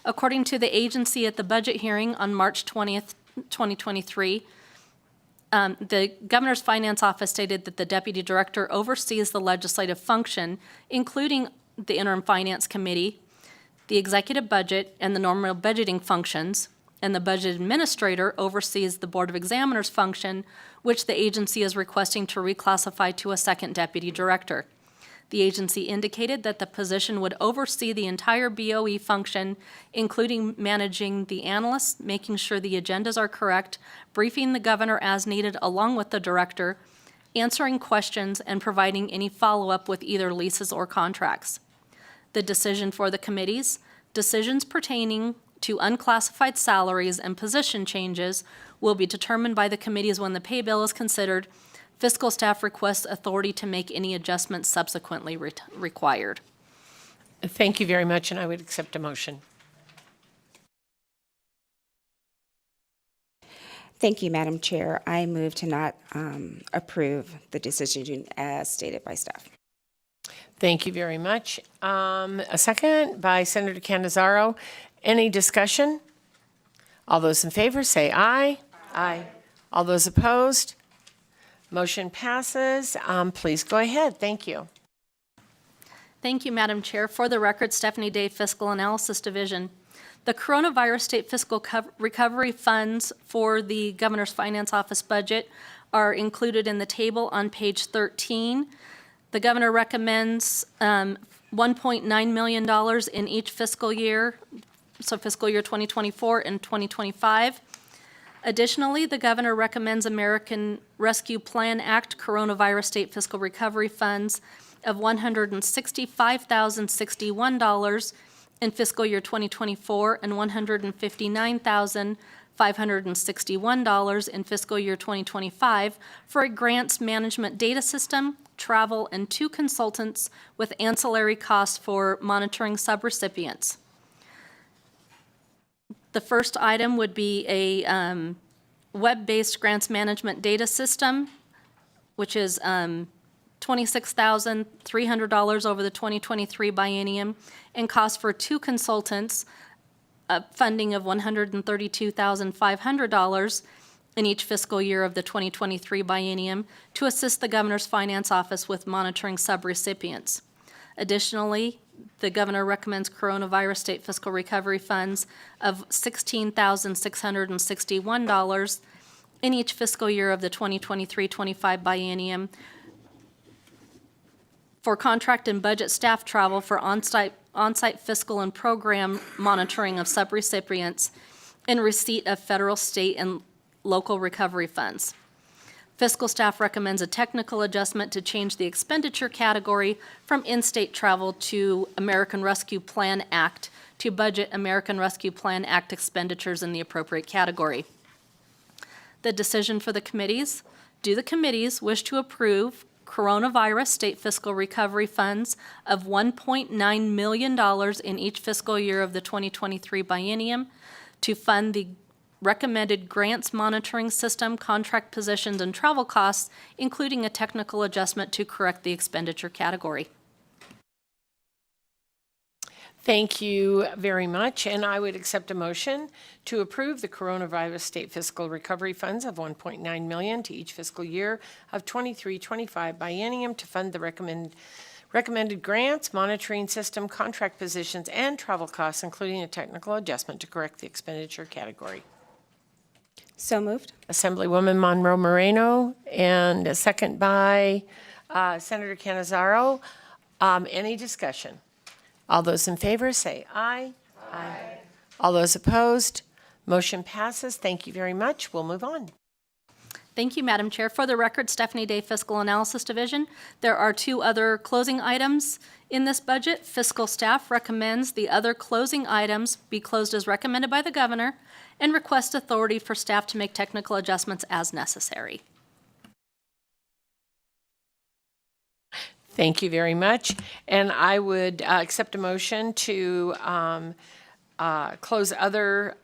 According to the agency at the budget hearing on March 20th, 2023, the Governor's Finance Office stated that the deputy director oversees the legislative function, including the interim finance committee, the executive budget, and the normal budgeting functions, and the budget administrator oversees the Board of Examiners function, which the agency is requesting to reclassify to a second deputy director. The agency indicated that the position would oversee the entire BOE function, including managing the analysts, making sure the agendas are correct, briefing the governor as needed along with the director, answering questions, and providing any follow-up with either leases or contracts. The decision for the committees, decisions pertaining to unclassified salaries and position changes will be determined by the committees when the pay bill is considered. Fiscal staff requests authority to make any adjustments subsequently required. Thank you very much, and I would accept a motion. Thank you, Madam Chair. I move to not approve the decision as stated by staff. Thank you very much. A second by Senator Canizaro. Any discussion? All those in favor say aye. Aye. All those opposed? Motion passes. Please go ahead. Thank you. Thank you, Madam Chair. For the record, Stephanie Day, Fiscal Analysis Division. The Coronavirus State Fiscal Recovery Funds for the Governor's Finance Office budget are included in the table on page 13. The Governor recommends $1.9 million in each fiscal year, so fiscal year 2024 and 2025. Additionally, the Governor recommends American Rescue Plan Act Coronavirus State Fiscal Recovery Funds of $165,061 in fiscal year 2024 and $159,561 in fiscal year 2025 for a grants management data system, travel, and 2 consultants with ancillary costs for monitoring subrecipients. The first item would be a web-based grants management data system, which is $26,300 over the 2023 biennium, and costs for 2 consultants, funding of $132,500 in each fiscal year of the 2023 biennium to assist the Governor's Finance Office with monitoring subrecipients. Additionally, the Governor recommends Coronavirus State Fiscal Recovery Funds of $16,661 in each fiscal year of the 2023-25 biennium for contract and budget staff travel for on-site fiscal and program monitoring of subrecipients in receipt of federal, state, and local recovery funds. Fiscal staff recommends a technical adjustment to change the expenditure category from in-state travel to American Rescue Plan Act to budget American Rescue Plan Act expenditures in the appropriate category. The decision for the committees: do the committees wish to approve coronavirus state fiscal recovery funds of $1.9 million in each fiscal year of the 2023 biennium to fund the recommended grants monitoring system, contract positions, and travel costs, including a technical adjustment to correct the expenditure category. Thank you very much, and I would accept a motion to approve the coronavirus state fiscal recovery funds of $1.9 million to each fiscal year of 23-25 biennium to fund the recommended grants, monitoring system, contract positions, and travel costs, including a technical adjustment to correct the expenditure category. So moved. Assemblywoman Monroe Moreno, and a second by Senator Canizaro. Any discussion? All those in favor say aye. Aye. All those opposed, motion passes. Thank you very much. We'll move on. Thank you, Madam Chair. For the record, Stephanie Day, Fiscal Analysis Division. There are two other closing items in this budget. Fiscal staff recommends the other closing items be closed as recommended by the governor and request authority for staff to make technical adjustments as necessary. Thank you very much. And I would accept a motion to close other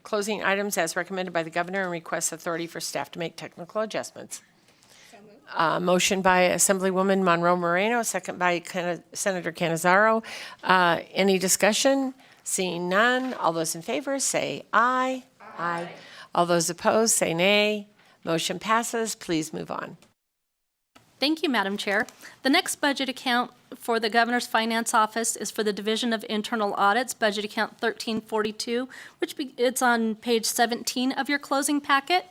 closing items as recommended by the governor and request authority for staff to make technical adjustments. Motion by Assemblywoman Monroe Moreno, second by Senator Canizaro. Any discussion? Seeing none, all those in favor say aye. Aye. All those opposed say nay. Motion passes. Please move on. Thank you, Madam Chair. The next budget account for the Governor's Finance Office is for the Division of Internal Audits, Budget Account 1342, it's on page 17 of your closing packet.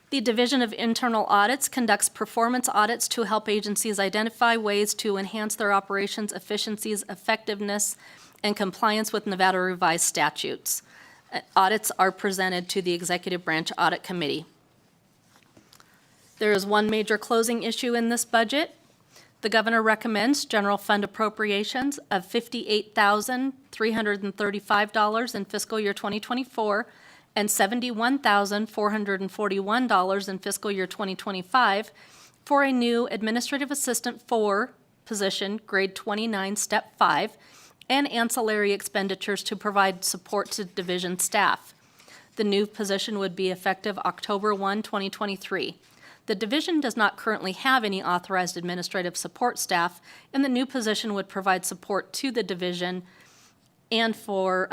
The Division of Internal Audits conducts performance audits to help agencies identify ways to enhance their operations, efficiencies, effectiveness, and compliance with Nevada revised statutes. Audits are presented to the Executive Branch Audit Committee. There is one major closing issue in this budget. The governor recommends general fund appropriations of $58,335 in fiscal year 2024 and $71,441 in fiscal year 2025 for a new Administrative Assistant 4 position, grade 29, step 5, and ancillary expenditures to provide support to division staff. The new position would be effective October 1, 2023. The division does not currently have any authorized administrative support staff, and the new position would provide support to the division and for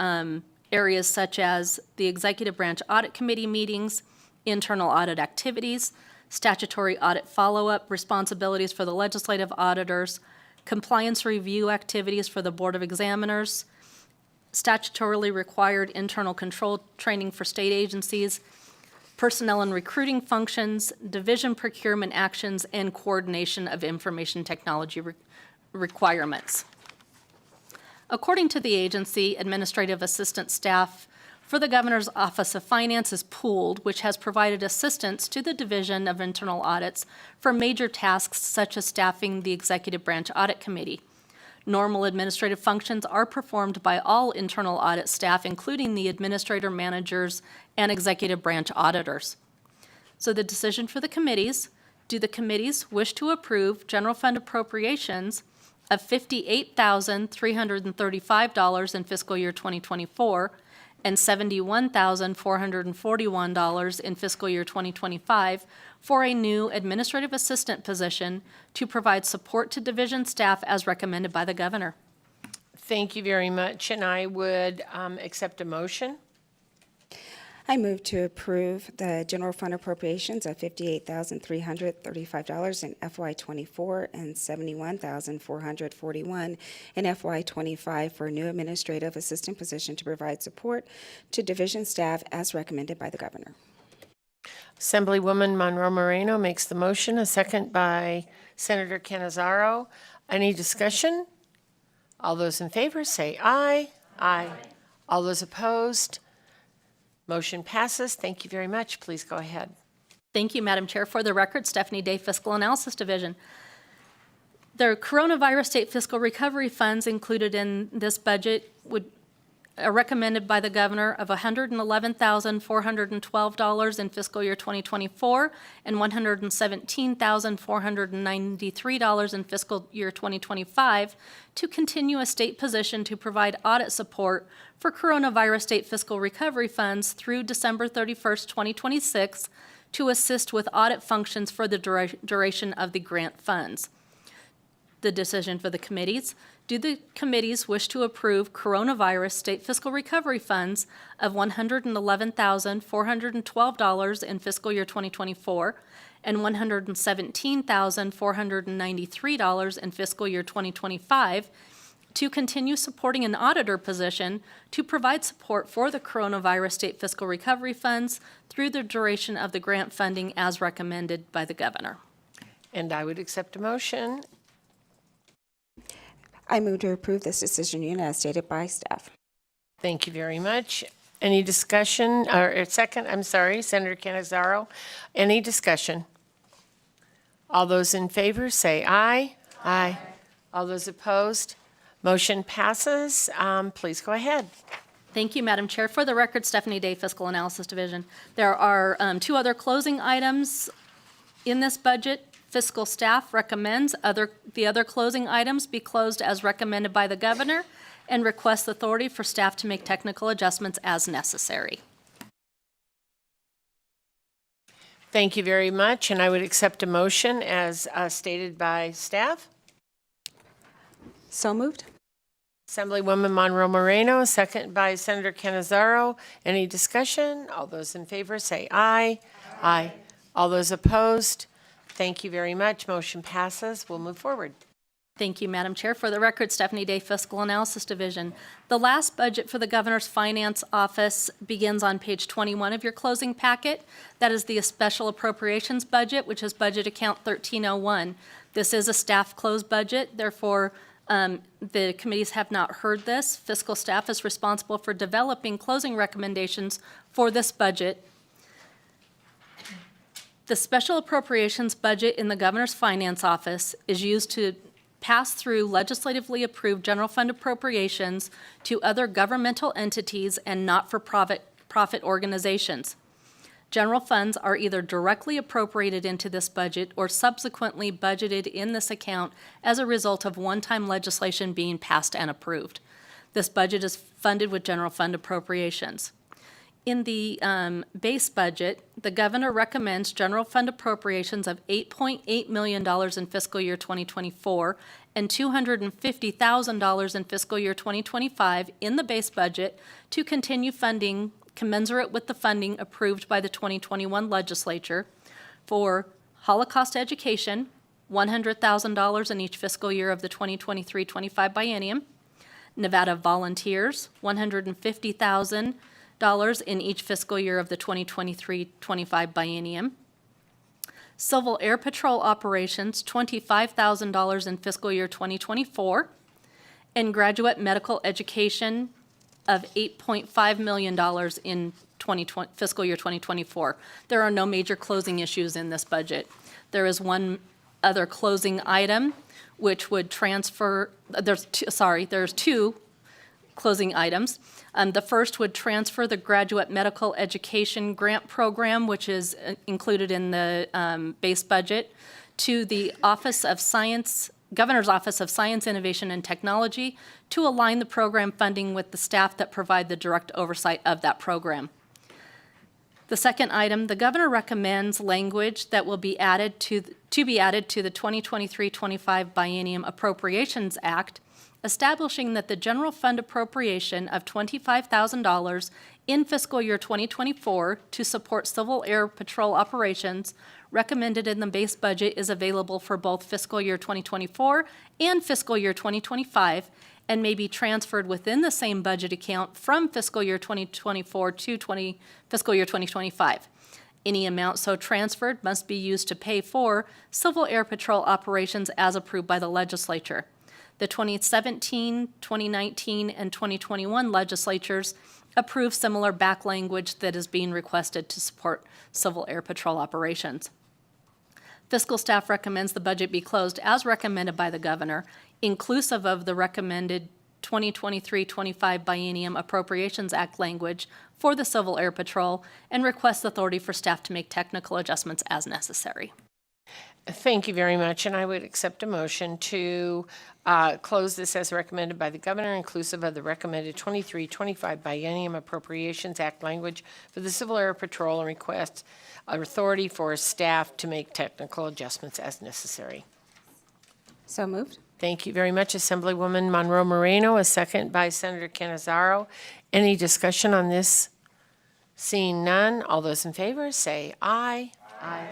areas such as the Executive Branch Audit Committee meetings, internal audit activities, statutory audit follow-up responsibilities for the legislative auditors, compliance review activities for the Board of Examiners, statutorily required internal control training for state agencies, personnel and recruiting functions, division procurement actions, and coordination of information technology requirements. According to the agency, administrative assistant staff for the Governor's Office of Finance is pooled, which has provided assistance to the Division of Internal Audits for major tasks such as staffing the Executive Branch Audit Committee. Normal administrative functions are performed by all internal audit staff, including the administrator managers and executive branch auditors. So the decision for the committees: do the committees wish to approve general fund appropriations of $58,335 in fiscal year 2024 and $71,441 in fiscal year 2025 for a new administrative assistant position to provide support to division staff as recommended by the governor? Thank you very much, and I would accept a motion. I move to approve the general fund appropriations of $58,335 in FY24 and $71,441 in FY25 for a new administrative assistant position to provide support to division staff as recommended by the governor. Assemblywoman Monroe Moreno makes the motion, a second by Senator Canizaro. Any discussion? All those in favor say aye. Aye. All those opposed? Motion passes. Thank you very much. Please go ahead. Thank you, Madam Chair. For the record, Stephanie Day, Fiscal Analysis Division. The coronavirus state fiscal recovery funds included in this budget would recommended by the governor of $111,412 in fiscal year 2024 and $117,493 in fiscal year 2025 to continue a state position to provide audit support for coronavirus state fiscal recovery funds through December 31st, 2026 to assist with audit functions for the duration of the grant funds. The decision for the committees. Do the committees wish to approve coronavirus state fiscal recovery funds of $111,412 in fiscal year 2024 and $117,493 in fiscal year 2025 to continue supporting an auditor position to provide support for the coronavirus state fiscal recovery funds through the duration of the grant funding as recommended by the governor? And I would accept a motion. I move to approve this decision as stated by staff. Thank you very much. Any discussion, or second, I'm sorry, Senator Canizaro. Any discussion? All those in favor say aye. Aye. All those opposed? Motion passes. Please go ahead. Thank you, Madam Chair. For the record, Stephanie Day, Fiscal Analysis Division. There are two other closing items in this budget. Fiscal staff recommends the other closing items be closed as recommended by the governor and requests authority for staff to make technical adjustments as necessary. Thank you very much, and I would accept a motion as stated by staff. So moved. Assemblywoman Monroe Moreno, second by Senator Canizaro. Any discussion? All those in favor say aye. Aye. All those opposed? Thank you very much. Motion passes. We'll move forward. Thank you, Madam Chair. For the record, Stephanie Day, Fiscal Analysis Division. The last budget for the Governor's Finance Office begins on page 21 of your closing packet. That is the special appropriations budget, which is budget account 1301. This is a staff closed budget, therefore the committees have not heard this. Fiscal staff is responsible for developing closing recommendations for this budget. The special appropriations budget in the Governor's Finance Office is used to pass through legislatively approved general fund appropriations to other governmental entities and not-for-profit organizations. General funds are either directly appropriated into this budget or subsequently budgeted in this account as a result of one-time legislation being passed and approved. This budget is funded with general fund appropriations. In the base budget, the governor recommends general fund appropriations of $8.8 million in fiscal year 2024 and $250,000 in fiscal year 2025 in the base budget to continue funding commensurate with the funding approved by the 2021 legislature for Holocaust education, $100,000 in each fiscal year of the 2023-25 biennium, Nevada volunteers, $150,000 in each fiscal year of the 2023-25 biennium. Civil Air Patrol operations, $25,000 in fiscal year 2024. And graduate medical education of $8.5 million in fiscal year 2024. There are no major closing issues in this budget. There is one other closing item which would transfer, there's two closing items. The first would transfer the graduate medical education grant program, which is included in the base budget, to the Governor's Office of Science, Innovation, and Technology to align the program funding with the staff that provide the direct oversight of that program. The second item, the governor recommends language that will be added to the 2023-25 Biennium Appropriations Act, establishing that the general fund appropriation of $25,000 in fiscal year 2024 to support Civil Air Patrol operations recommended in the base budget is available for both fiscal year 2024 and fiscal year 2025 and may be transferred within the same budget account from fiscal year 2024 to fiscal year 2025. Any amount so transferred must be used to pay for Civil Air Patrol operations as approved by the legislature. The 2017, 2019, and 2021 legislatures approved similar back language that is being requested to support Civil Air Patrol operations. Fiscal staff recommends the budget be closed as recommended by the governor, inclusive of the recommended 2023-25 Biennium Appropriations Act language for the Civil Air Patrol and requests authority for staff to make technical adjustments as necessary. Thank you very much, and I would accept a motion to close this as recommended by the governor, inclusive of the recommended 23-25 Biennium Appropriations Act language for the Civil Air Patrol, and request authority for staff to make technical adjustments as necessary. So moved. Thank you very much, Assemblywoman Monroe Moreno, a second by Senator Canizaro. Any discussion on this? Seeing none, all those in favor say aye. Aye.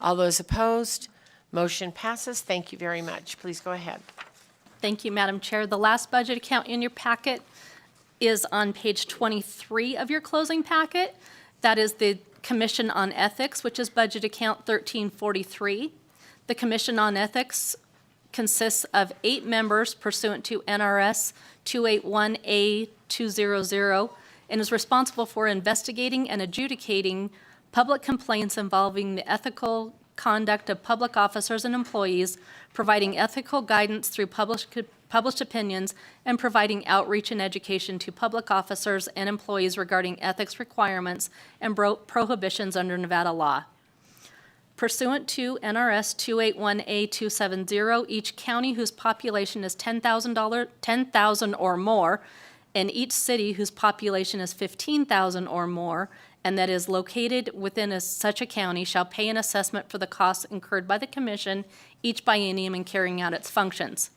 All those opposed, motion passes. Thank you very much. Please go ahead. Thank you, Madam Chair. The last budget account in your packet is on page 23 of your closing packet. That is the Commission on Ethics, which is budget account 1343. The Commission on Ethics consists of 8 members pursuant to NRS 281A200 and is responsible for investigating and adjudicating public complaints involving the ethical conduct of public officers and employees, providing ethical guidance through published opinions, and providing outreach and education to public officers and employees regarding ethics requirements and prohibitions under Nevada law. Pursuant to NRS 281A270, each county whose population is 10,000 or more, and each city whose population is 15,000 or more, and that is located within such a county, shall pay an assessment for the costs incurred by the Commission each biennium in carrying out its functions.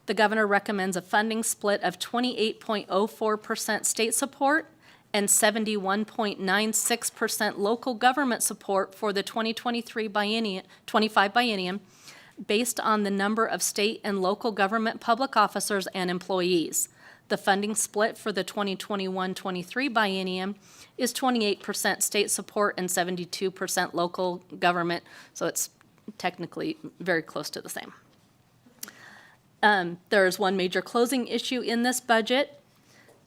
The governor recommends a funding split of 28.04% state support and 71.96% local government support for the 2023-25 biennium based on the number of state and local government public officers and employees. The funding split for the 2021-23 biennium is 28% state support and 72% local government, so it's technically very close to the same. There is one major closing issue in this budget.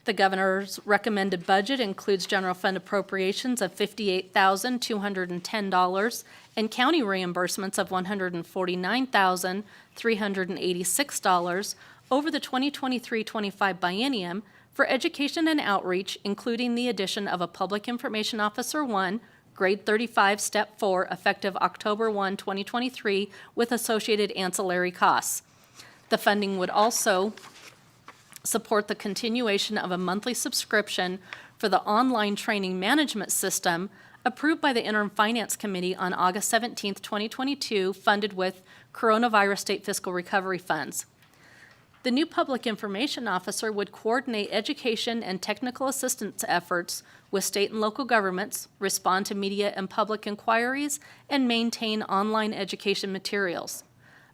The governor's recommended budget includes general fund appropriations of $58,210 and county reimbursements of $149,386 over the 2023-25 biennium for education and outreach, including the addition of a Public Information Officer 1, Grade 35, Step 4, effective October 1, 2023, with associated ancillary costs. The funding would also support the continuation of a monthly subscription for the online training management system approved by the Interim Finance Committee on August 17, 2022, funded with Coronavirus State Fiscal Recovery Funds. The new Public Information Officer would coordinate education and technical assistance efforts with state and local governments, respond to media and public inquiries, and maintain online education materials.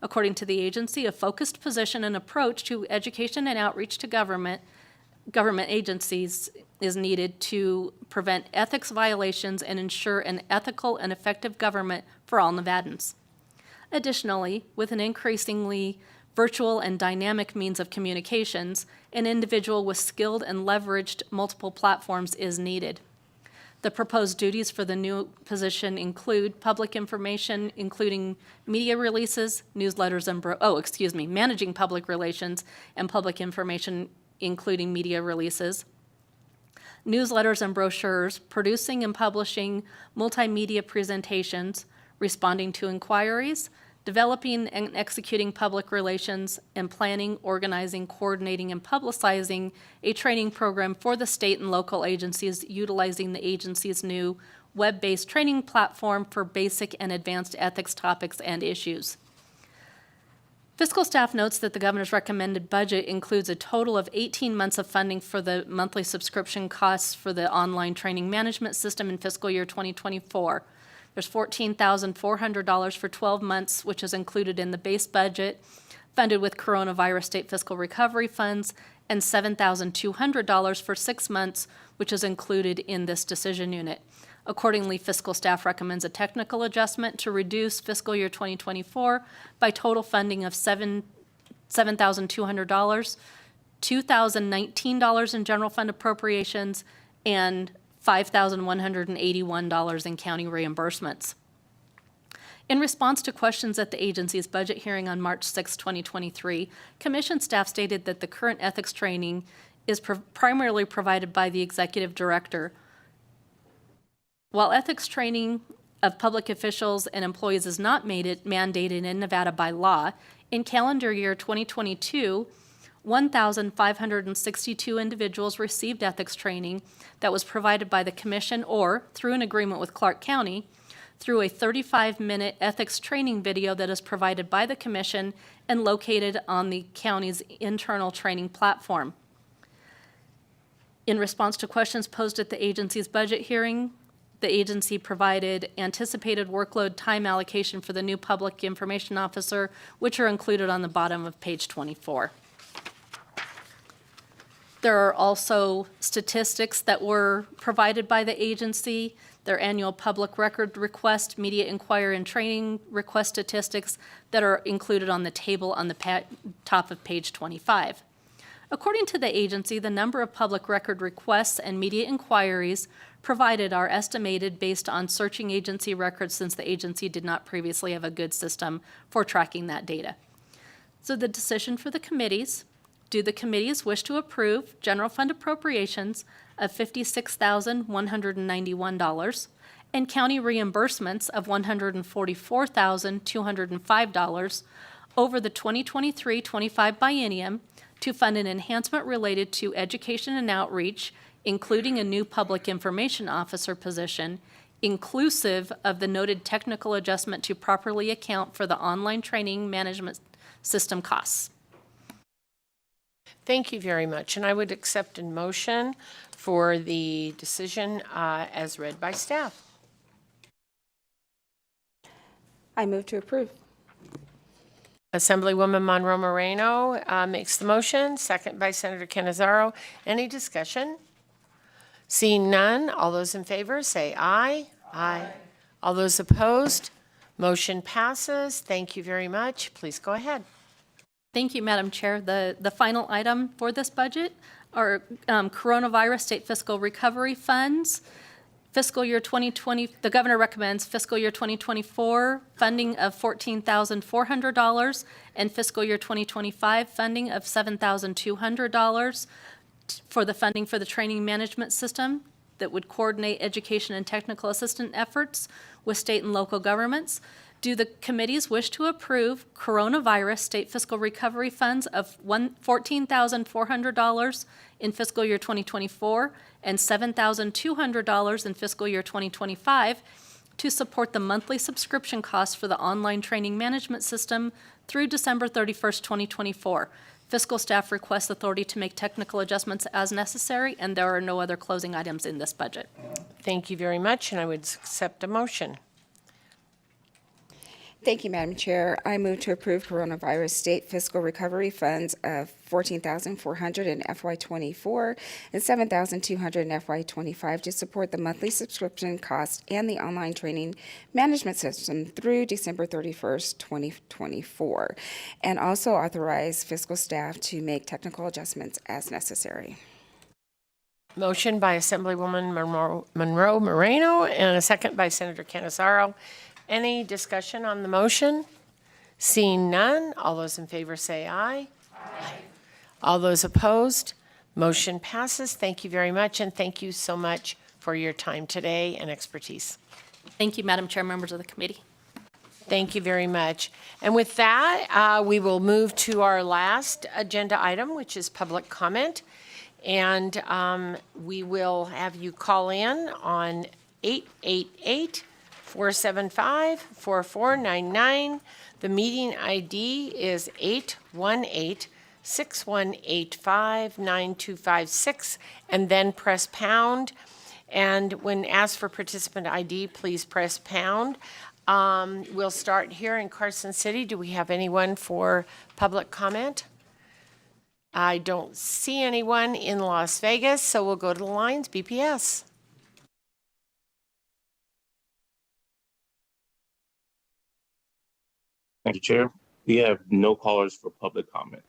According to the agency, a focused position and approach to education and outreach to government agencies is needed to prevent ethics violations and ensure an ethical and effective government for all Nevadans. Additionally, with an increasingly virtual and dynamic means of communications, an individual with skilled and leveraged multiple platforms is needed. The proposed duties for the new position include public information, including media releases, newsletters, and managing public relations and public information, including media releases, newsletters and brochures, producing and publishing multimedia presentations, responding to inquiries, developing and executing public relations, and planning, organizing, coordinating, and publicizing a training program for the state and local agencies utilizing the agency's new web-based training platform for basic and advanced ethics topics and issues. Fiscal staff notes that the governor's recommended budget includes a total of 18 months of funding for the monthly subscription costs for the online training management system in fiscal year 2024. There's $14,400 for 12 months, which is included in the base budget, funded with Coronavirus State Fiscal Recovery Funds, and $7,200 for 6 months, which is included in this decision unit. Accordingly, fiscal staff recommends a technical adjustment to reduce fiscal year 2024 by total funding of $7,200, $2,019 in general fund appropriations, and $5,181 in county reimbursements. In response to questions at the agency's budget hearing on March 6, 2023, Commission staff stated that the current ethics training is primarily provided by the Executive Director. While ethics training of public officials and employees is not mandated in Nevada by law, in calendar year 2022, 1,562 individuals received ethics training that was provided by the Commission or, through an agreement with Clark County, through a 35-minute ethics training video that is provided by the Commission and located on the county's internal training platform. In response to questions posed at the agency's budget hearing, the agency provided anticipated workload time allocation for the new public information officer, which are included on the bottom of page 24. There are also statistics that were provided by the agency, their annual public record request, media inquiry and training request statistics that are included on the table on the top of page 25. According to the agency, the number of public record requests and media inquiries provided are estimated based on searching agency records since the agency did not previously have a good system for tracking that data. So the decision for the committees: do the committees wish to approve general fund appropriations of $56,191 and county reimbursements of $144,205 over the 2023-25 biennium to fund an enhancement related to education and outreach, including a new public information officer position, inclusive of the noted technical adjustment to properly account for the online training management system costs? Thank you very much. And I would accept a motion for the decision as read by staff. I move to approve. Assemblywoman Monroe Moreno makes the motion, second by Senator Canizaro. Any discussion? Seeing none, all those in favor say aye. Aye. All those opposed, motion passes. Thank you very much. Please go ahead. Thank you, Madam Chair. The final item for this budget are coronavirus state fiscal recovery funds. Fiscal year 2020, the governor recommends fiscal year 2024 funding of $14,400 and fiscal year 2025 funding of $7,200 for the funding for the training management system that would coordinate education and technical assistance efforts with state and local governments. Do the committees wish to approve coronavirus state fiscal recovery funds of $14,400 in fiscal year 2024 and $7,200 in fiscal year 2025 to support the monthly subscription costs for the online training management system through December 31st, 2024? Fiscal staff requests authority to make technical adjustments as necessary, and there are no other closing items in this budget. Thank you very much, and I would accept a motion. Thank you, Madam Chair. I move to approve coronavirus state fiscal recovery funds of $14,400 in FY24 and $7,200 in FY25 to support the monthly subscription cost and the online training management system through December 31st, 2024, and also authorize fiscal staff to make technical adjustments as necessary. Motion by Assemblywoman Monroe Moreno and a second by Senator Canizaro. Any discussion on the motion? Seeing none, all those in favor say aye. Aye. All those opposed, motion passes. Thank you very much, and thank you so much for your time today and expertise. Thank you, Madam Chair, members of the committee. Thank you very much. And with that, we will move to our last agenda item, which is public comment. And we will have you call in on 888-475-4499. The meeting ID is 818-6185-9256, and then press pound. And when asked for participant ID, please press pound. We'll start here in Carson City. Do we have anyone for public comment? I don't see anyone in Las Vegas, so we'll go to the lines. BPS. Thank you, Chair. We have no callers for public comment.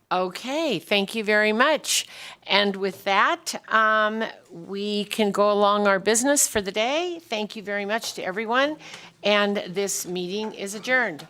Okay, thank you very much. And with that, we can go along our business for the day. Thank you very much to everyone, and this meeting is adjourned.